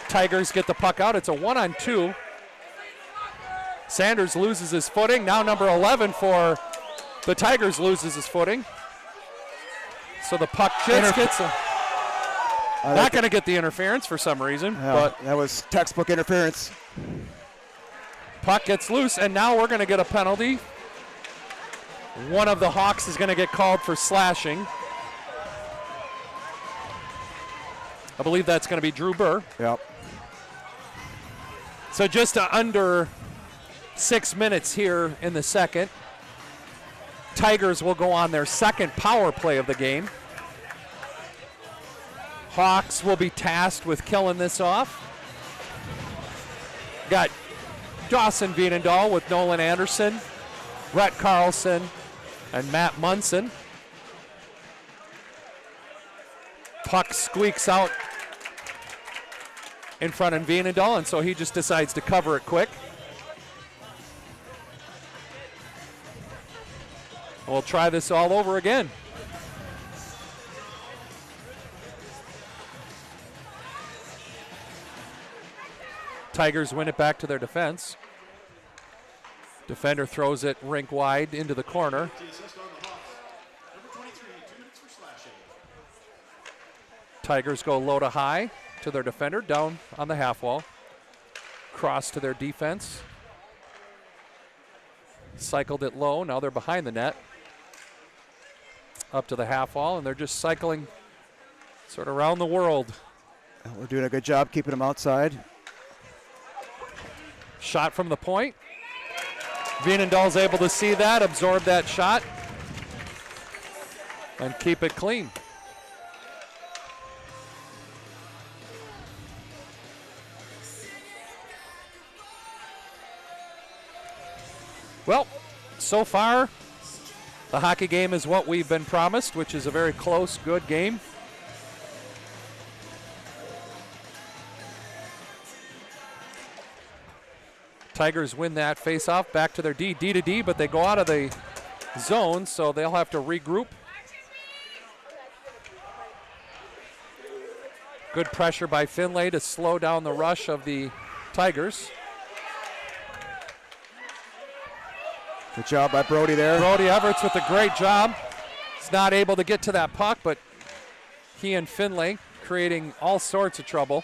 Tigers get the puck out. It's a 1-on-2. Sanders loses his footing. Now number 11 for the Tigers loses his footing. So the puck just gets him. Not going to get the interference for some reason. Yeah, but that was textbook interference. Puck gets loose, and now we're going to get a penalty. One of the Hawks is going to get called for slashing. I believe that's going to be Drew Burr. Yep. So just under 6 minutes here in the second. Tigers will go on their second power play of the game. Hawks will be tasked with killing this off. Got Dawson Vienendahl with Nolan Anderson, Rhett Carlson, and Matt Munson. Puck squeaks out in front of Vienendahl, and so he just decides to cover it quick. We'll try this all over again. Tigers win it back to their defense. Defender throws it rink wide into the corner. Tigers go low to high to their defender, down on the half wall. Cross to their defense. Cycled it low, now they're behind the net. Up to the half wall, and they're just cycling sort of around the world. We're doing a good job keeping them outside. Shot from the point. Vienendahl's able to see that, absorb that shot, and keep it clean. Well, so far, the hockey game is what we've been promised, which is a very close, good game. Tigers win that face-off, back to their D to D, but they go out of the zone, so they'll have to regroup. Good pressure by Finlay to slow down the rush of the Tigers. Good job by Brody there. Brody Everett with a great job. He's not able to get to that puck, but he and Finlay creating all sorts of trouble.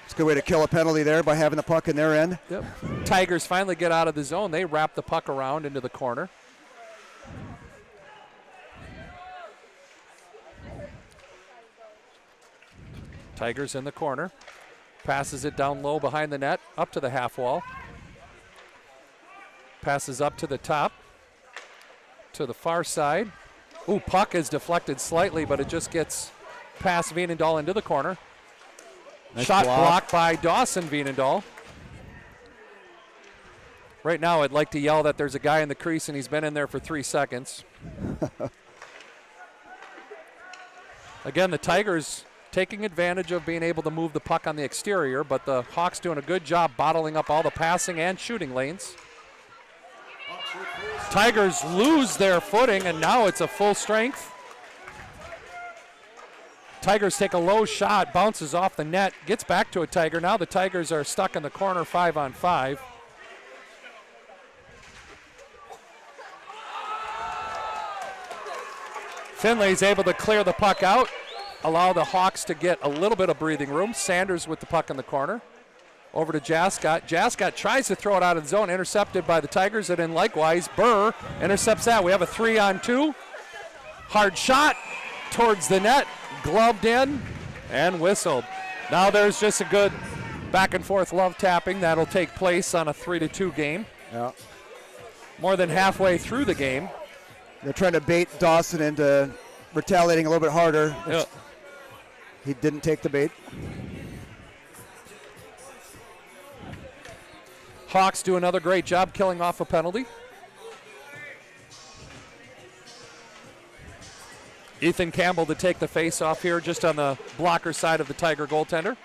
It's a good way to kill a penalty there by having the puck in their end. Yep. Tigers finally get out of the zone. They wrap the puck around into the corner. Tigers in the corner. Passes it down low behind the net, up to the half wall. Passes up to the top, to the far side. Ooh, puck is deflected slightly, but it just gets past Veenendahl into the corner. Nice Shot block. blocked by Dawson Veenendahl. Right now, I'd like to yell that there's a guy in the crease and he's been in there for 3 seconds. Again, the Tigers taking advantage of being able to move the puck on the exterior, but the Hawks doing a good job bottling up all the passing and shooting lanes. Tigers lose their footing, and now it's a full strength. Tigers take a low shot, bounces off the net, gets back to a Tiger. Now the Tigers are stuck in the corner 5-on-5. Finlay's able to clear the puck out, allow the Hawks to get a little bit of breathing room. Sanders with the puck in the corner. Over to Jascott. Jascott tries to throw it out of the zone, intercepted by the Tigers, and then likewise Burr intercepts that. We have a 3-on-2. Hard shot towards the net, gloved in and whistled. Now there's just a good back and forth love tapping that'll take place on a 3-2 game. Yeah. More than halfway through the game. They're trying to bait Dawson into retaliating a little bit harder. Yeah. He didn't take the bait. Hawks do another great job killing off a penalty. Ethan Campbell to take the face-off here just on the blocker side of the Tiger goaltender.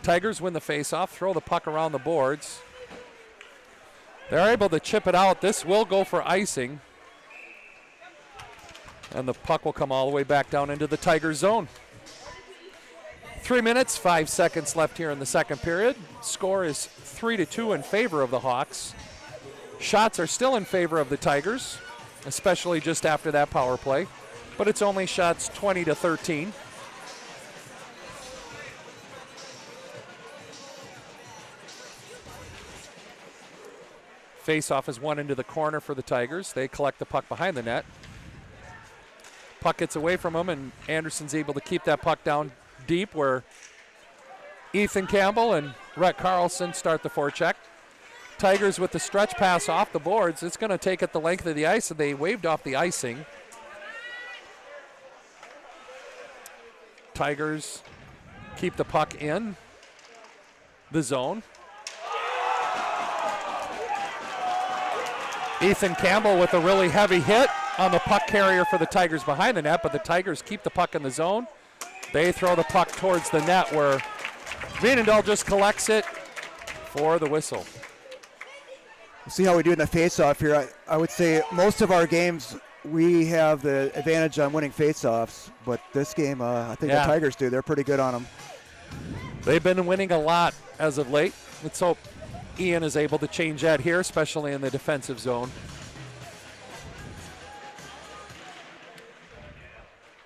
Tigers win the face-off, throw the puck around the boards. They're able to chip it out. This will go for icing. And the puck will come all the way back down into the Tiger zone. 3 minutes, 5 seconds left here in the second period. Score is 3-2 in favor of the Hawks. Shots are still in favor of the Tigers, especially just after that power play. But it's only shots 20-13. Face-off is one into the corner for the Tigers. They collect the puck behind the net. Puck gets away from them, and Anderson's able to keep that puck down deep where Ethan Campbell and Rhett Carlson start the forecheck. Tigers with the stretch pass off the boards. It's going to take it the length of the ice, and they waved off the icing. Tigers keep the puck in the zone. Ethan Campbell with a really heavy hit on the puck carrier for the Tigers behind the net, but the Tigers keep the puck in the zone. They throw the puck towards the net where Veenendahl just collects it for the whistle. We'll see how we do in the face-off here. I would say most of our games we have the advantage on winning face-offs, but this game I think the Tigers do. They're pretty good on them. They've been winning a lot as of late. Let's hope Ian is able to change that here, especially in the defensive zone.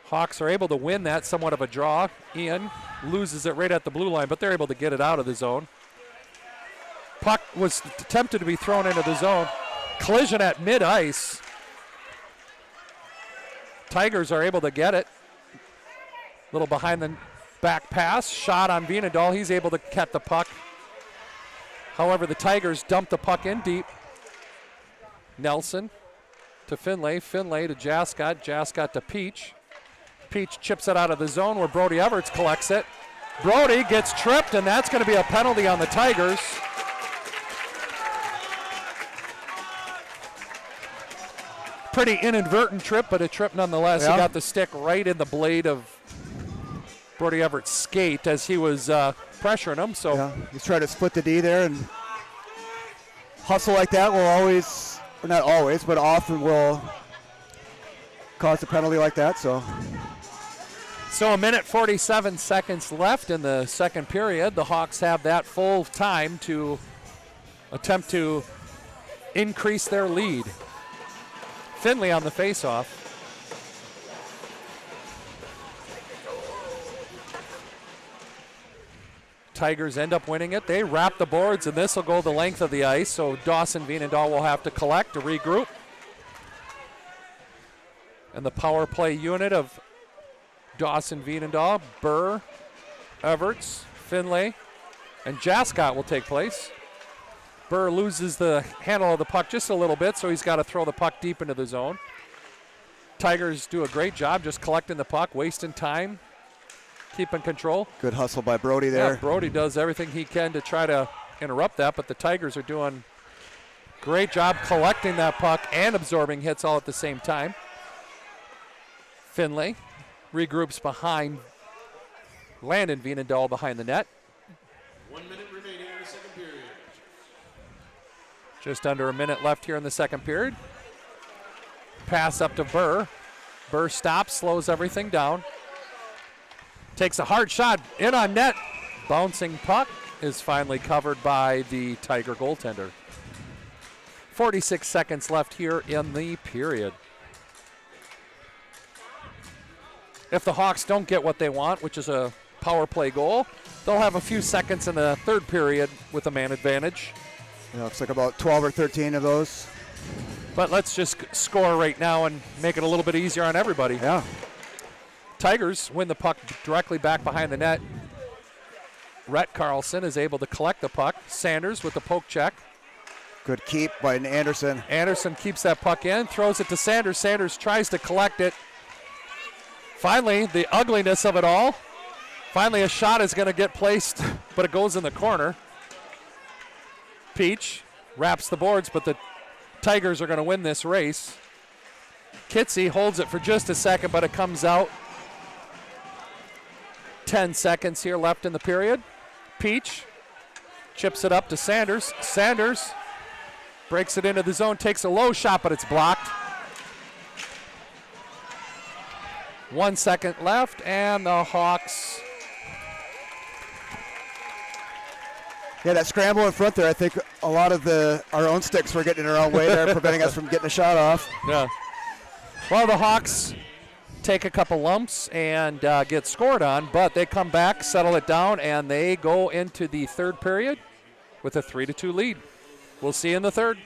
Hawks are able to win that, somewhat of a draw. Ian loses it right at the blue line, but they're able to get it out of the zone. Puck was attempted to be thrown into the zone. Collision at mid-ice. Tigers are able to get it. Little behind the back pass. Shot on Veenendahl. He's able to catch the puck. However, the Tigers dump the puck in deep. Nelson to Finlay. Finlay to Jascott. Jascott to Peach. Peach chips it out of the zone where Brody Everts collects it. Brody gets tripped, and that's going to be a penalty on the Tigers. Pretty inadvertent trip, but a trip nonetheless. Yeah. He got the stick right in the blade of Brody Everett's skate as he was pressuring him. So Yeah, he's trying to split the D there, and hustle like that will always, or not always, but often will cause a penalty like that. So a minute 47 seconds left in the second period. The Hawks have that full time to attempt to increase their lead. Finley on the faceoff. Tigers end up winning it. They wrap the boards, and this will go the length of the ice, so Dawson Veenendahl will have to collect to regroup. And the power play unit of Dawson Veenendahl, Burr, Everts, Finlay, and Jascott will take place. Burr loses the handle of the puck just a little bit, so he's got to throw the puck deep into the zone. Tigers do a great job just collecting the puck, wasting time, keeping control. good hustle by Brody there. Yeah, Brody does everything he can to try to interrupt that, but the Tigers are doing great job collecting that puck and absorbing hits all at the same time. Finlay regroups behind Landon Veenendahl behind the net. 1 minute remaining in the second period. Just under a minute left here in the second period. Pass up to Burr. Burr stops, slows everything down. Takes a hard shot in on net. Bouncing puck is finally covered by the Tiger goaltender. 46 seconds left here in the period. If the Hawks don't get what they want, which is a power play goal, they'll have a few seconds in the third period with a man advantage. Yeah, looks like about 12 or 13 of those. But let's just score right now and make it a little bit easier on everybody. Yeah, Tigers win the puck directly back behind the net. Rhett Carlson is able to collect the puck. Sanders with the poke check. good keep by Anderson. Anderson keeps that puck in, throws it to Sanders. Sanders tries to collect it. Finally, the ugliness of it all. Finally, a shot is going to get placed, but it goes in the corner. Peach wraps the boards, but the Tigers are going to win this race. Kitsy holds it for just a second, but it comes out. 10 seconds here left in the period. Peach chips it up to Sanders. Sanders breaks it into the zone, takes a low shot, but it's blocked. 1 second left, and the Hawks. Yeah, that scramble in front there, I think a lot of our own sticks were getting in our own way there, preventing us from getting a shot off. Yeah. Well, the Hawks take a couple lumps and get scored on, but they come back, settle it down, and they go into the third period with a 3-2 lead. We'll see you in the third.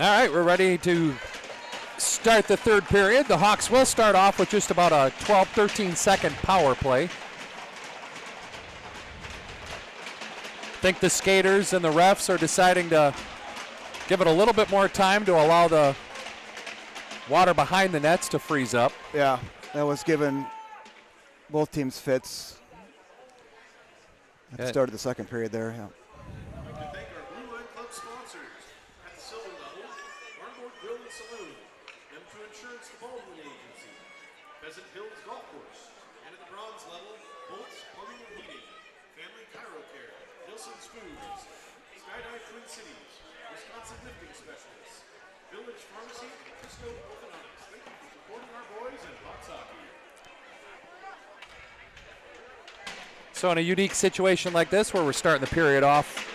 All right, we're ready to start the third period. The Hawks will start off with just about a 12, 13-second power play. I think the skaters and the refs are deciding to give it a little bit more time to allow the water behind the nets to freeze up. Yeah, that was given both teams fits at the start of the second period there. Yeah. I'd like to thank our Blue Line Club sponsors. At the silver level, Barnboard Grill and Saloon, M2 Insurance, the Baldwin Agency, Pheasant Hills Golf Course, and at the bronze level, Bolts Plumbing and Heating, Family Chiro Care, Nilson's Foods, Skydive Twin Cities, Wisconsin Lifting Specialists, Village Pharmacy, and Crisco Orthodontics. Thank you for supporting our boys and box hockey. So in a unique situation like this where we're starting the period off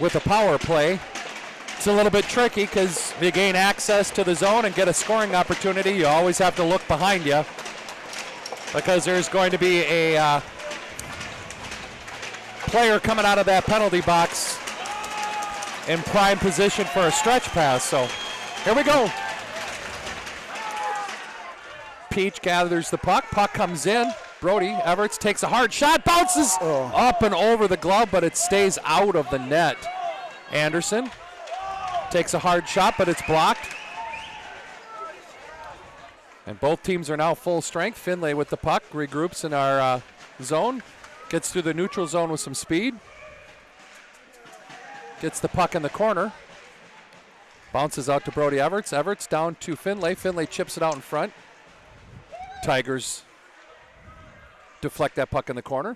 with a power play, it's a little bit tricky because if you gain access to the zone and get a scoring opportunity, you always have to look behind you because there's going to be a player coming out of that penalty box in prime position for a stretch pass. So here we go. Peach gathers the puck. Puck comes in. Brody Everts takes a hard shot, bounces up and over the glove, but it stays out of the net. Anderson takes a hard shot, but it's blocked. And both teams are now full strength. Finlay with the puck, regroups in our zone, gets through the neutral zone with some speed. Gets the puck in the corner. Bounces out to Brody Everts. Everts down to Finlay. Finlay chips it out in front. Tigers deflect that puck in the corner.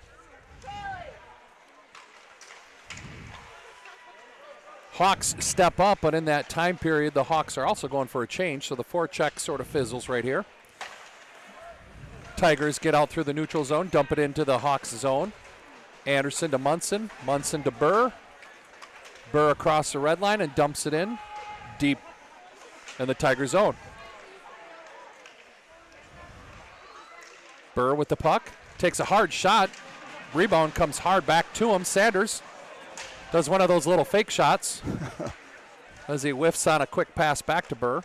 Hawks step up, but in that time period, the Hawks are also going for a change, so the forecheck sort of fizzles right here. Tigers get out through the neutral zone, dump it into the Hawks zone. Anderson to Munson, Munson to Burr. Burr across the red line and dumps it in deep in the Tiger zone. Burr with the puck. Takes a hard shot. Rebound comes hard back to him. Sanders does one of those little fake shots as he whiffs on a quick pass back to Burr.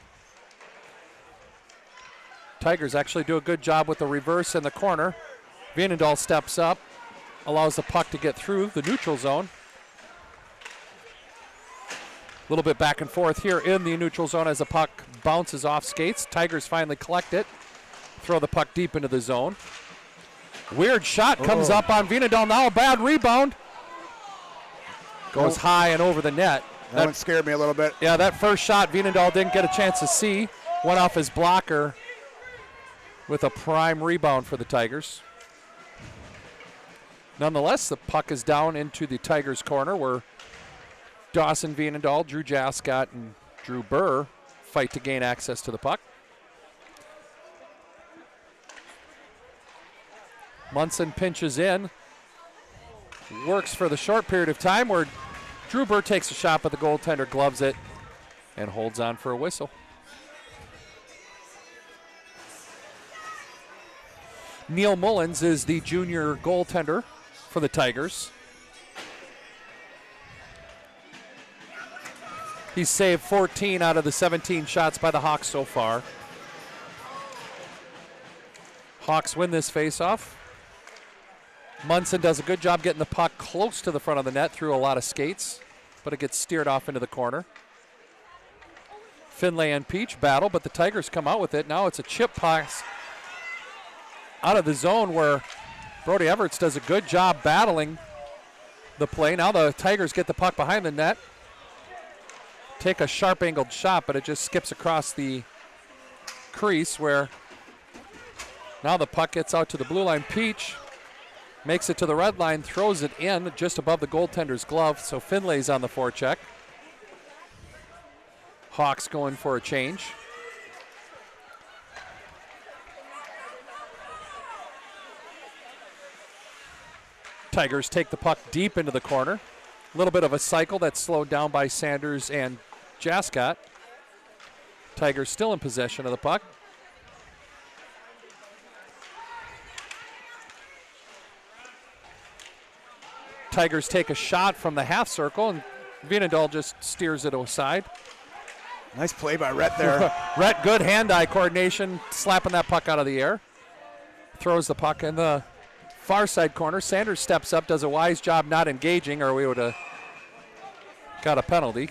Tigers actually do a good job with the reverse in the corner. Vienendahl steps up, allows the puck to get through the neutral zone. A little bit back and forth here in the neutral zone as the puck bounces off skates. Tigers finally collect it, throw the puck deep into the zone. Weird shot comes up on Vienendahl. Now a bad rebound. Goes high and over the net. That one scared me a little bit. Yeah, that first shot Vienendahl didn't get a chance to see. Went off his blocker with a prime rebound for the Tigers. Nonetheless, the puck is down into the Tigers' corner where Dawson Vienendahl, Drew Jascott, and Drew Burr fight to gain access to the puck. Munson pinches in, works for the short period of time where Drew Burr takes a shot, but the goaltender gloves it and holds on for a whistle. Neil Mullins is the junior goaltender for the Tigers. He's saved 14 out of the 17 shots by the Hawks so far. Hawks win this faceoff. Munson does a good job getting the puck close to the front of the net through a lot of skates, but it gets steered off into the corner. Finlay and Peach battle, but the Tigers come out with it. Now it's a chip pass out of the zone where Brody Everts does a good job battling the play. Now the Tigers get the puck behind the net, take a sharp angled shot, but it just skips across the crease where now the puck gets out to the blue line. Peach makes it to the red line, throws it in just above the goaltender's glove, so Finlay's on the forecheck. Hawks going for a change. Tigers take the puck deep into the corner. A little bit of a cycle that's slowed down by Sanders and Jascott. Tigers still in possession of the puck. Tigers take a shot from the half circle, and Vienendahl just steers it aside. Nice play by Rhett there. Rhett, good hand-eye coordination, slapping that puck out of the air. Throws the puck in the far side corner. Sanders steps up, does a wise job not engaging, or we would have got a penalty.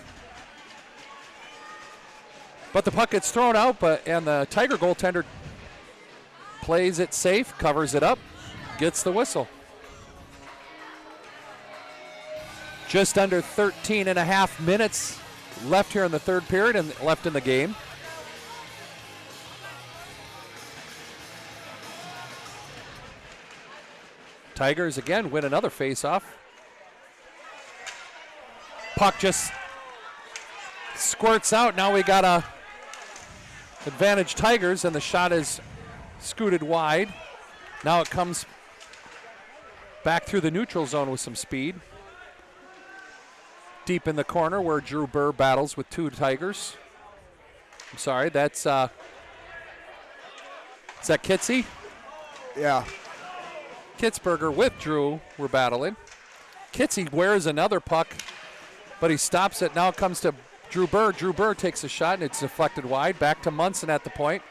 But the puck gets thrown out, and the Tiger goaltender plays it safe, covers it up, gets the whistle. Just under 13 and a half minutes left here in the third period and left in the game. Tigers again win another face-off. Puck just squirts out. Now we got a advantage Tigers, and the shot is scooted wide. Now it comes back through the neutral zone with some speed. Deep in the corner where Drew Burr battles with two Tigers. I'm sorry, that's is that Kitsy? Yeah. Kitzberger with Drew were battling. Kitsy wears another puck, but he stops it. Now it comes to Drew Burr. Drew Burr takes a shot, and it's deflected wide. Back to Munson at the point.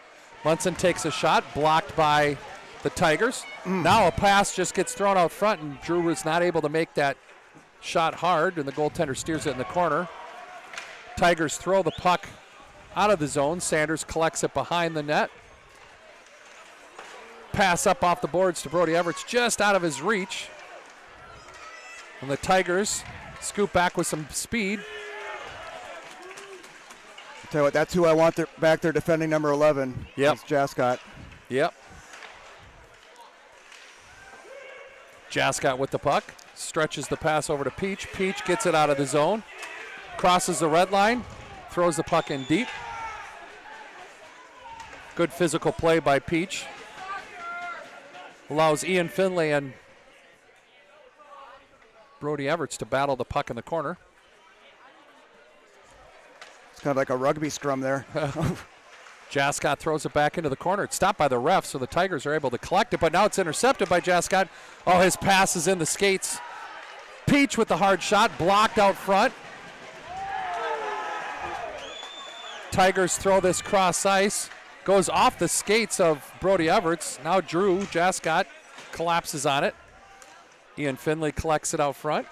Munson takes a shot, blocked by the Tigers. Now a pass just gets thrown out front, and Drew was not able to make that shot hard, and the goaltender steers it in the corner. Tigers throw the puck out of the zone. Sanders collects it behind the net. Pass up off the boards to Brody Everts, just out of his reach. And the Tigers scoop back with some speed. Tell you what, that's who I want back there defending number 11. Yep. It's Jascott. Yep. Jascott with the puck. Stretches the pass over to Peach. Peach gets it out of the zone. Crosses the red line. Throws the puck in deep. Good physical play by Peach. Allows Ian Finlay and Brody Everts to battle the puck in the corner. It's kind of like a rugby scrum there. Jascott throws it back into the corner. It's stopped by the ref, so the Tigers are able to collect it, but now it's intercepted by Jascott. Oh, his pass is in the skates. Peach with the hard shot, blocked out front. Tigers throw this cross ice. Goes off the skates of Brody Everts. Now Drew Jascott collapses on it. Ian Finlay collects it out front.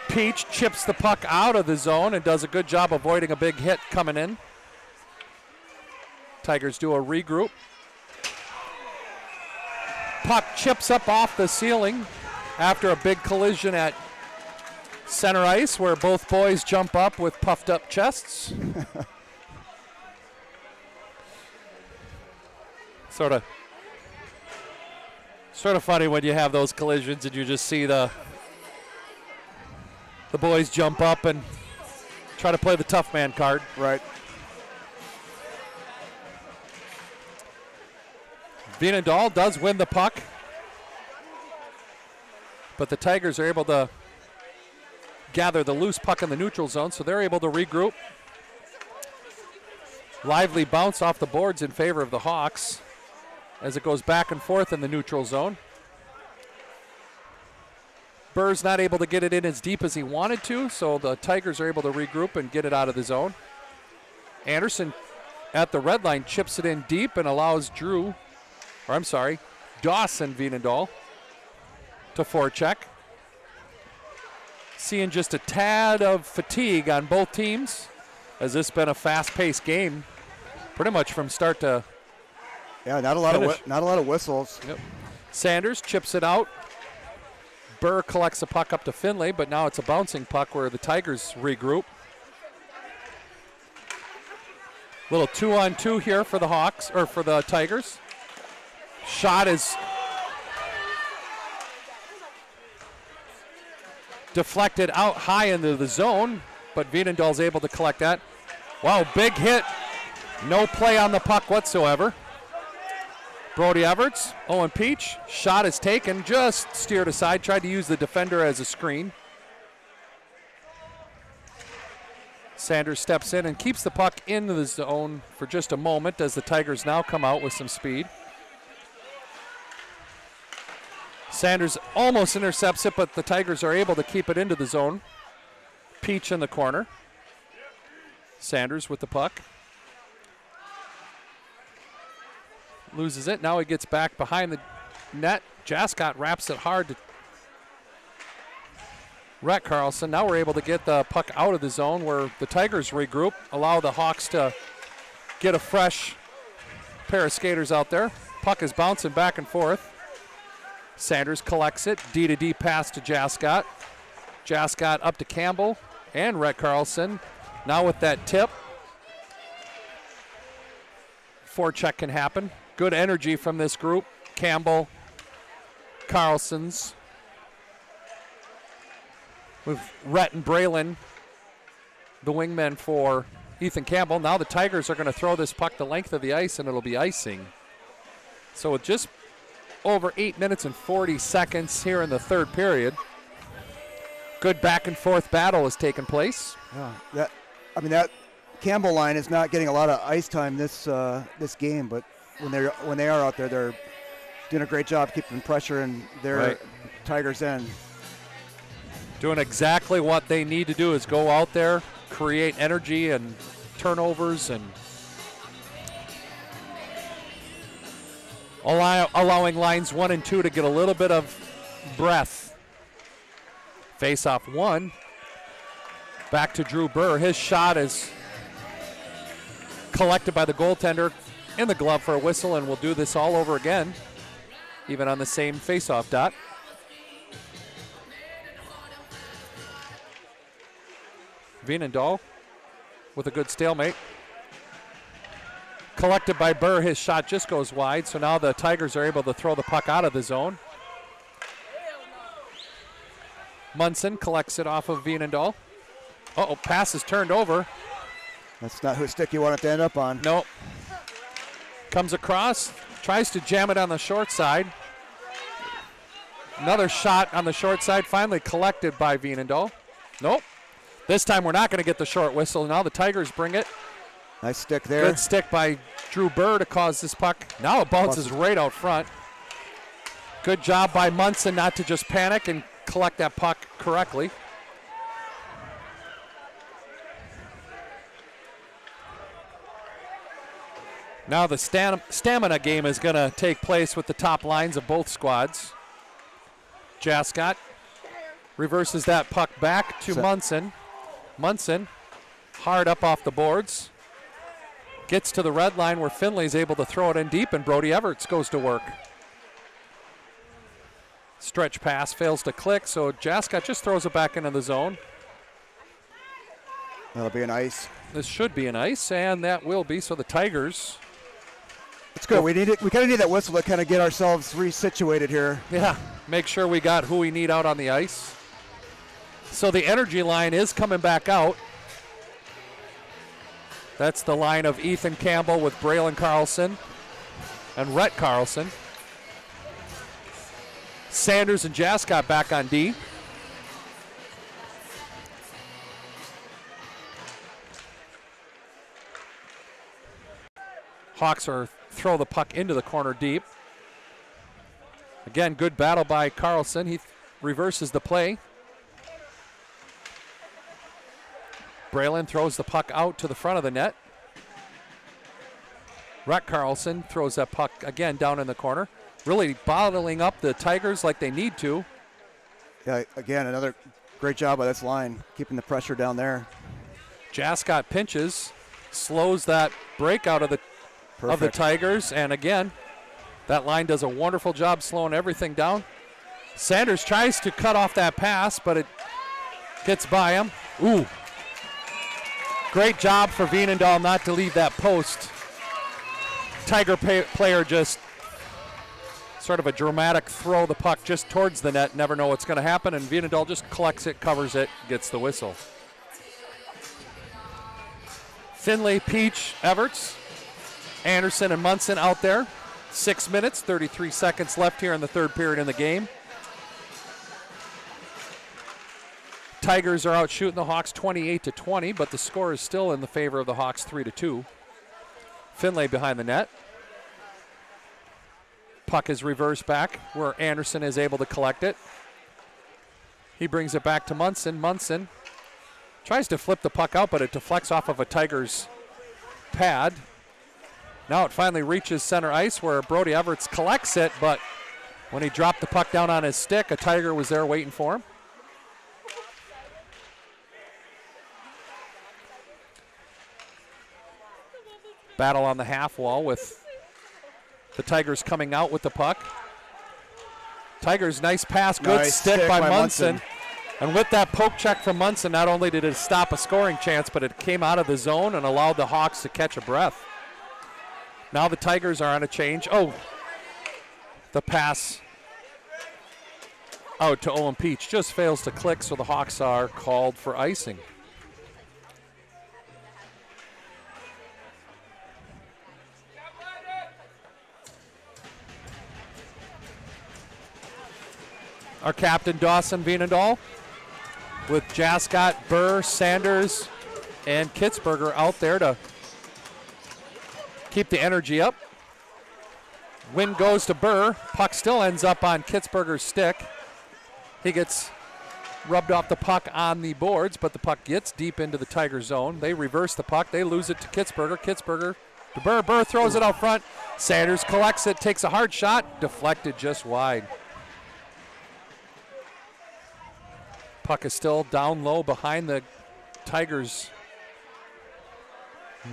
Peach chips the puck out of the zone and does a good job avoiding a big hit coming in. Tigers do a regroup. Puck chips up off the ceiling after a big collision at center ice where both boys jump up with puffed up chests. Sort of funny when you have those collisions and you just see the boys jump up and try to play the tough man card. Right. Vienendahl does win the puck, but the Tigers are able to gather the loose puck in the neutral zone, so they're able to regroup. Lively bounce off the boards in favor of the Hawks as it goes back and forth in the neutral zone. Burr's not able to get it in as deep as he wanted to, so the Tigers are able to regroup and get it out of the zone. Anderson at the red line chips it in deep and allows Dawson Vienendahl to forecheck. Seeing just a tad of fatigue on both teams, as this has been a fast-paced game pretty much from start to Yeah, not a lot of whistles. Yep. Sanders chips it out. Burr collects the puck up to Finlay, but now it's a bouncing puck where the Tigers regroup. Little 2-on-2 here for the Hawks, or for the Tigers. Shot is deflected out high into the zone, but Vienendahl's able to collect that. Wow, big hit. No play on the puck whatsoever. Brody Everts, Owen Peach, shot is taken, just steered aside, tried to use the defender as a screen. Sanders steps in and keeps the puck into the zone for just a moment as the Tigers now come out with some speed. Sanders almost intercepts it, but the Tigers are able to keep it into the zone. Peach in the corner. Sanders with the puck. Loses it. Now he gets back behind the net. Jascott wraps it hard to Rhett Carlson. Now we're able to get the puck out of the zone where the Tigers regroup, allow the Hawks to get a fresh pair of skaters out there. Puck is bouncing back and forth. Sanders collects it. D-to-D pass to Jascott. Jascott up to Campbell and Rhett Carlson. Now with that tip, forecheck can happen. Good energy from this group. Campbell, Carlson's. With Rhett and Braylon, the wingmen for Ethan Campbell. Now the Tigers are going to throw this puck the length of the ice, and it'll be icing. So with just over 8 minutes and 40 seconds here in the third period, good back and forth battle has taken place. Yeah, that Campbell line is not getting a lot of ice time this game, but when they are out there, they're doing a great job keeping pressure in their Tigers' end. Doing exactly what they need to do is go out there, create energy and turnovers, and allowing lines 1 and 2 to get a little bit of breath. Face-off 1. Back to Drew Burr. His shot is collected by the goaltender in the glove for a whistle, and we'll do this all over again, even on the same face-off dot. Vienendahl with a good stalemate. Collected by Burr. His shot just goes wide, so now the Tigers are able to throw the puck out of the zone. Munson collects it off of Vienendahl. Pass is turned over. That's not whose stick you want it to end up on. Nope. Comes across, tries to jam it on the short side. Another shot on the short side, finally collected by Vienendahl. Nope. This time we're not going to get the short whistle. Now the Tigers bring it. Nice stick there. Good stick by Drew Burr to cause this puck. Now it bounces right out front. Good job by Munson not to just panic and collect that puck correctly. Now the stamina game is going to take place with the top lines of both squads. Jascott reverses that puck back to Munson. Munson, hard up off the boards. Gets to the red line where Finley's able to throw it in deep, and Brody Everts goes to work. Stretch pass fails to click, so Jascott just throws it back into the zone. That'll be an ice. This should be an ice, and that will be. So the Tigers. It's good. We kind of need that whistle to kind of get ourselves resituated here. Yeah, make sure we got who we need out on the ice. So the energy line is coming back out. That's the line of Ethan Campbell with Braylon Carlson and Rhett Carlson. Sanders and Jascott back on D. Hawks throw the puck into the corner deep. Again, good battle by Carlson. He reverses the play. Braylon throws the puck out to the front of the net. Rhett Carlson throws that puck again down in the corner. Really bottling up the Tigers like they need to. Yeah, again, another great job by this line, keeping the pressure down there. Jascott pinches, slows that breakout of the Tigers, and again, that line does a wonderful job slowing everything down. Sanders tries to cut off that pass, but it gets by him. Ooh. Great job for Vienendahl not to leave that post. Tiger player just sort of a dramatic throw the puck just towards the net. Never know what's going to happen, and Vienendahl just collects it, covers it, gets the whistle. Finley, Peach, Everts, Anderson, and Munson out there. 6 minutes, 33 seconds left here in the third period in the game. Tigers are out shooting the Hawks 28-20, but the score is still in the favor of the Hawks 3-2. Finlay behind the net. Puck is reversed back where Anderson is able to collect it. He brings it back to Munson. Munson Tries to flip the puck out, but it deflects off of a Tigers pad. Now it finally reaches center ice where Brody Everts collects it, but when he dropped the puck down on his stick, a Tiger was there waiting for him. Battle on the half wall with the Tigers coming out with the puck. Tigers, nice pass, good Nice stick by Munson. Munson. And with that poke check from Munson, not only did it stop a scoring chance, but it came out of the zone and allowed the Hawks to catch a breath. Now the Tigers are on a change. Oh, the pass out to Owen Peach just fails to click, so the Hawks are called for icing. Our captain, Dawson Vienendahl, with Jascott, Burr, Sanders, and Kitzberger out there to keep the energy up. Wind goes to Burr. Puck still ends up on Kitzberger's stick. He gets rubbed off the puck on the boards, but the puck gets deep into the Tiger zone. They reverse the puck. They lose it to Kitzberger. Kitzberger to Burr. Burr throws it out front. Sanders collects it, takes a hard shot, deflected just wide. Puck is still down low behind the Tigers'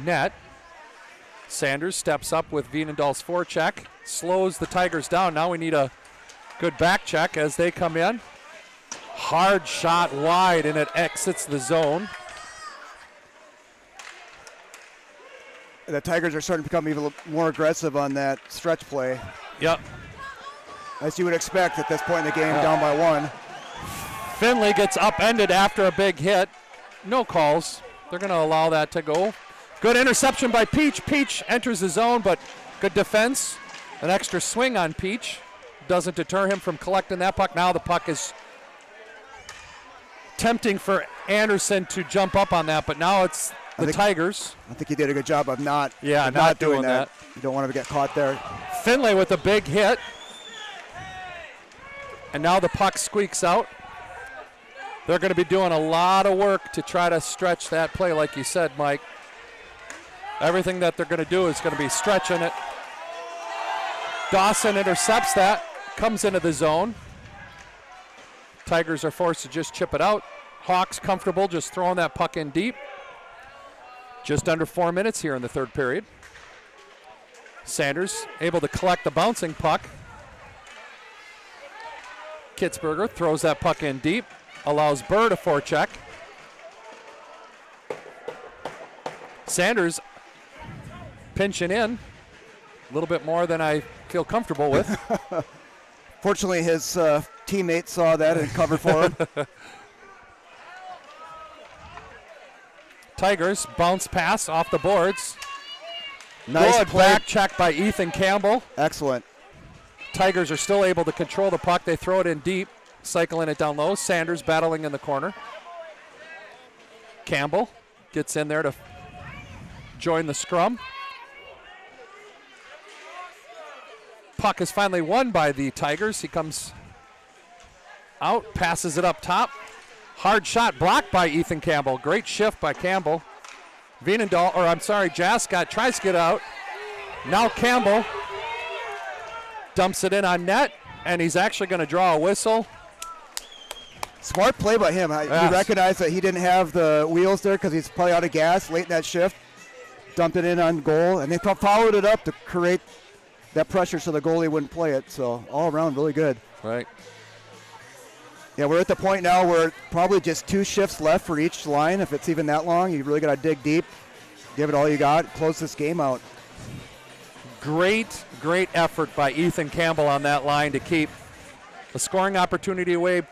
net. Sanders steps up with Vienendahl's forecheck, slows the Tigers down. Now we need a good back check as they come in. Hard shot wide, and it exits the zone. The Tigers are starting to become even more aggressive on that stretch play, Yep. as you would expect at this point in the game, down by one. Finley gets upended after a big hit. No calls. They're going to allow that to go. Good interception by Peach. Peach enters the zone, but good defense. An extra swing on Peach. Doesn't deter him from collecting that puck. Now the puck is tempting for Anderson to jump up on that, but now it's the Tigers. I think he did a good job of not doing that. You don't want him to get caught there. Finley with a big hit. And now the puck squeaks out. They're going to be doing a lot of work to try to stretch that play, like you said, Mike. Everything that they're going to do is going to be stretching it. Dawson intercepts that, comes into the zone. Tigers are forced to just chip it out. Hawks comfortable just throwing that puck in deep. Just under 4 minutes here in the third period. Sanders able to collect the bouncing puck. Kitzberger throws that puck in deep. Allows Burr to forecheck. Sanders pinching in a little bit more than I feel comfortable with. Fortunately, his teammate saw that and covered for him. Tigers bounce pass off the boards. Nice Good play. back check by Ethan Campbell. Excellent. Tigers are still able to control the puck. They throw it in deep. Cycling it down low. Sanders battling in the corner. Campbell gets in there to join the scrum. Puck is finally won by the Tigers. He comes out, passes it up top. Hard shot blocked by Ethan Campbell. Great shift by Campbell. Jascott tries to get out. Now Campbell dumps it in on net, and he's actually going to draw a whistle. Smart play by him. Yes. He recognized that he didn't have the wheels there because he's probably out of gas late in that shift. Dumped it in on goal, and they followed it up to create that pressure so the goalie wouldn't play it. So all around, really good. Right. Yeah, we're at the point now where probably just 2 shifts left for each line. If it's even that long, you really got to dig deep, give it all you got, close this game out. Great effort by Ethan Campbell on that line to keep a scoring opportunity away,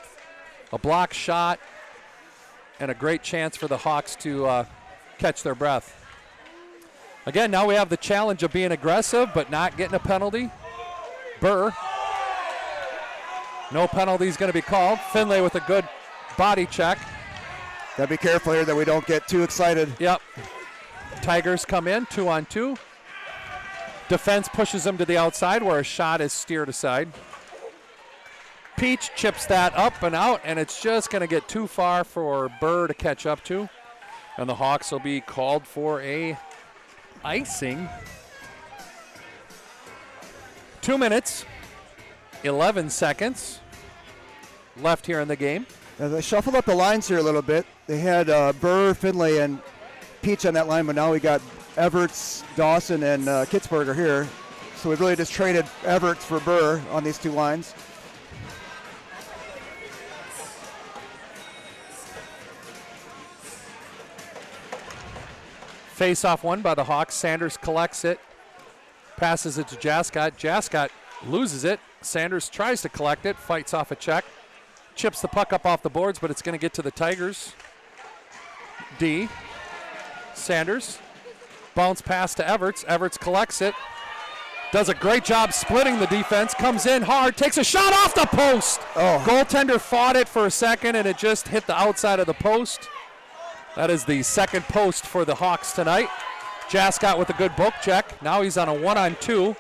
a block shot, and a great chance for the Hawks to catch their breath. Again, now we have the challenge of being aggressive but not getting a penalty. Burr. No penalty is going to be called. Finlay with a good body check. Got to be careful here that we don't get too excited. Yep. Tigers come in 2-on-2. Defense pushes them to the outside where a shot is steered aside. Peach chips that up and out, and it's just going to get too far for Burr to catch up to. And the Hawks will be called for a icing. 2 minutes, 11 seconds left here in the game. Now they shuffled up the lines here a little bit. They had Burr, Finlay, and Peach on that line, but now we got Everts, Dawson, and Kitzberger here. So we really just traded Everts for Burr on these two lines. Face-off one by the Hawks. Sanders collects it, passes it to Jascott. Jascott loses it. Sanders tries to collect it, fights off a check, chips the puck up off the boards, but it's going to get to the Tigers. D. Sanders. Bounce pass to Everts. Everts collects it. Does a great job splitting the defense. Comes in hard. Takes a shot off the post. Oh. Goaltender fought it for a second, and it just hit the outside of the post. That is the second post for the Hawks tonight. Jascott with a good book check. Now he's on a 1-on-2.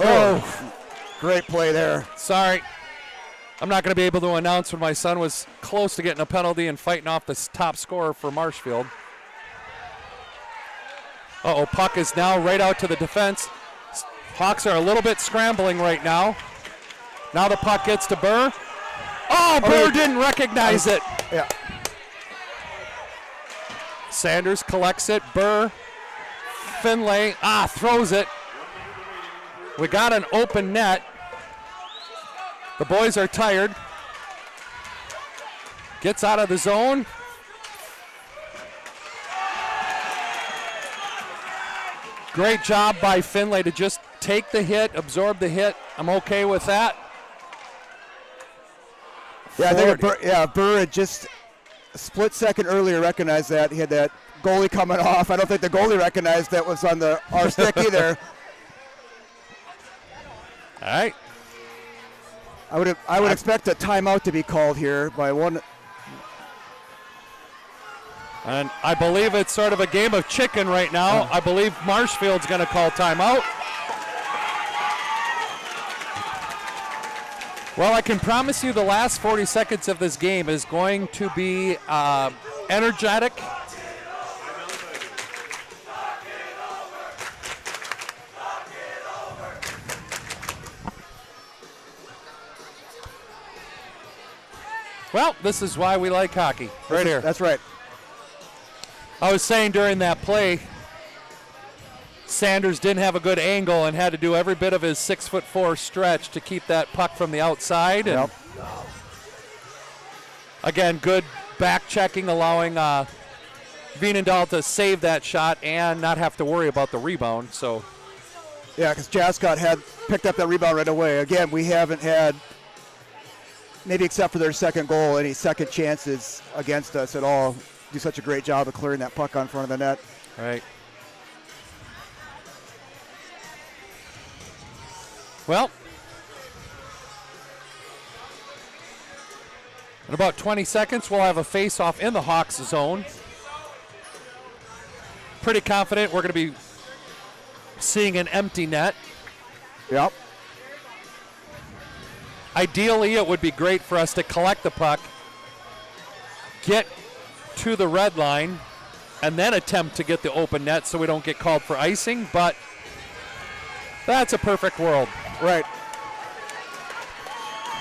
Oh, great play there. Sorry. I'm not going to be able to announce when my son was close to getting a penalty and fighting off the top scorer for Marshfield. Uh-oh, puck is now right out to the defense. Hawks are a little bit scrambling right now. Now the puck gets to Burr. Oh, Burr didn't recognize it. Yeah. Sanders collects it. Burr, Finlay, throws it. We got an open net. The boys are tired. Gets out of the zone. Great job by Finlay to just take the hit, absorb the hit. I'm okay with that. Yeah, I think Burr had just a split second earlier recognized that. He had that goalie coming off. I don't think the goalie recognized that was on our stick either. All right. I would expect a timeout to be called here by one. And I believe it's sort of a game of chicken right now. I believe Marshfield's going to call timeout. Well, I can promise you the last 40 seconds of this game is going to be energetic. Well, this is why we like hockey, right here. That's right. I was saying during that play, Sanders didn't have a good angle and had to do every bit of his 6'4" stretch to keep that puck from the outside. And again, good back checking, allowing Veenendahl to save that shot and not have to worry about the rebound. So, yeah, because Jascott had picked up that rebound right away. Again, we haven't had, maybe except for their second goal, any second chances against us at all. Do such a great job of clearing that puck on front of the net. Right. Well, in about 20 seconds, we'll have a face-off in the Hawks zone. Pretty confident we're going to be seeing an empty net. Yep. Ideally, it would be great for us to collect the puck, get to the red line, and then attempt to get the open net so we don't get called for icing, but that's a perfect world. Right.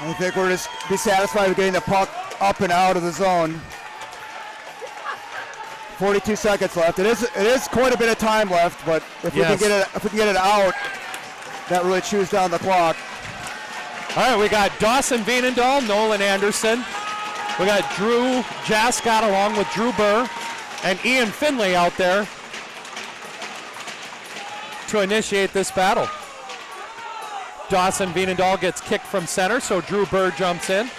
I think we're just be satisfied with getting the puck up and out of the zone. 42 seconds left. It is quite a bit of time left, but if we can get it out, that really chews down the clock. All right, we got Dawson Veenendahl, Nolan Anderson. We got Drew Jascott along with Drew Burr and Ian Finlay out there to initiate this battle. Dawson Veenendahl gets kicked from center, so Drew Burr jumps in.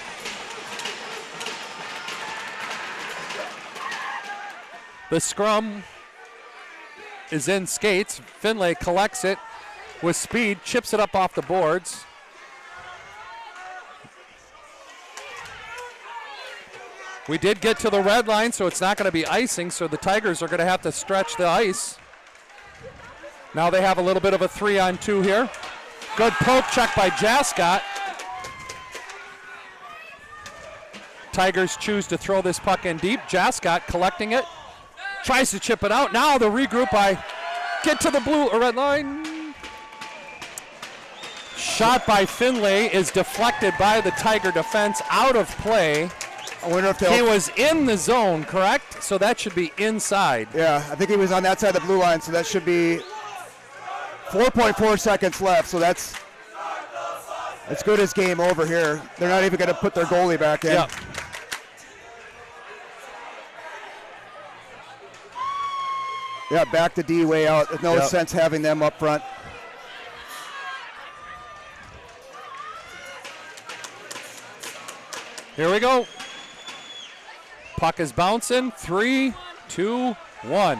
The scrum is in skates. Finlay collects it with speed, chips it up off the boards. We did get to the red line, so it's not going to be icing, so the Tigers are going to have to stretch the ice. Now they have a little bit of a 3-on-2 here. Good poke check by Jascott. Tigers choose to throw this puck in deep. Jascott collecting it. Tries to chip it out. Now the regroup by get to the blue or red line. Shot by Finlay is deflected by the Tiger defense out of play. I wonder if He was in the zone, correct? So that should be inside. Yeah, I think he was on that side of the blue line, so that should be 4.4 seconds left. So that's as good as game over here. They're not even going to put their goalie back in. Yep. Yeah, back to D way out. There's no sense having them up front. Here we go. Puck is bouncing. 3, 2, 1.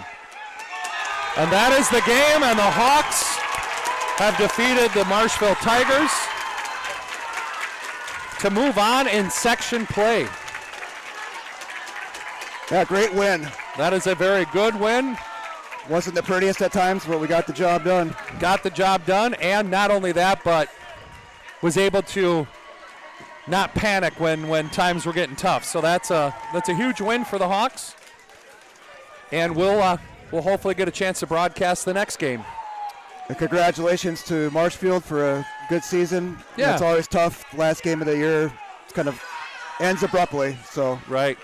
And that is the game, and the Hawks have defeated the Marshfield Tigers to move on in section play. Yeah, great win. That is a very good win. Wasn't the prettiest at times, but we got the job done. Got the job done, and not only that, but was able to not panic when times were getting tough. So that's a huge win for the Hawks, and we'll hopefully get a chance to broadcast the next game. And congratulations to Marshfield for a good season. Yeah. It's always tough. Last game of the year kind of ends abruptly. So Right.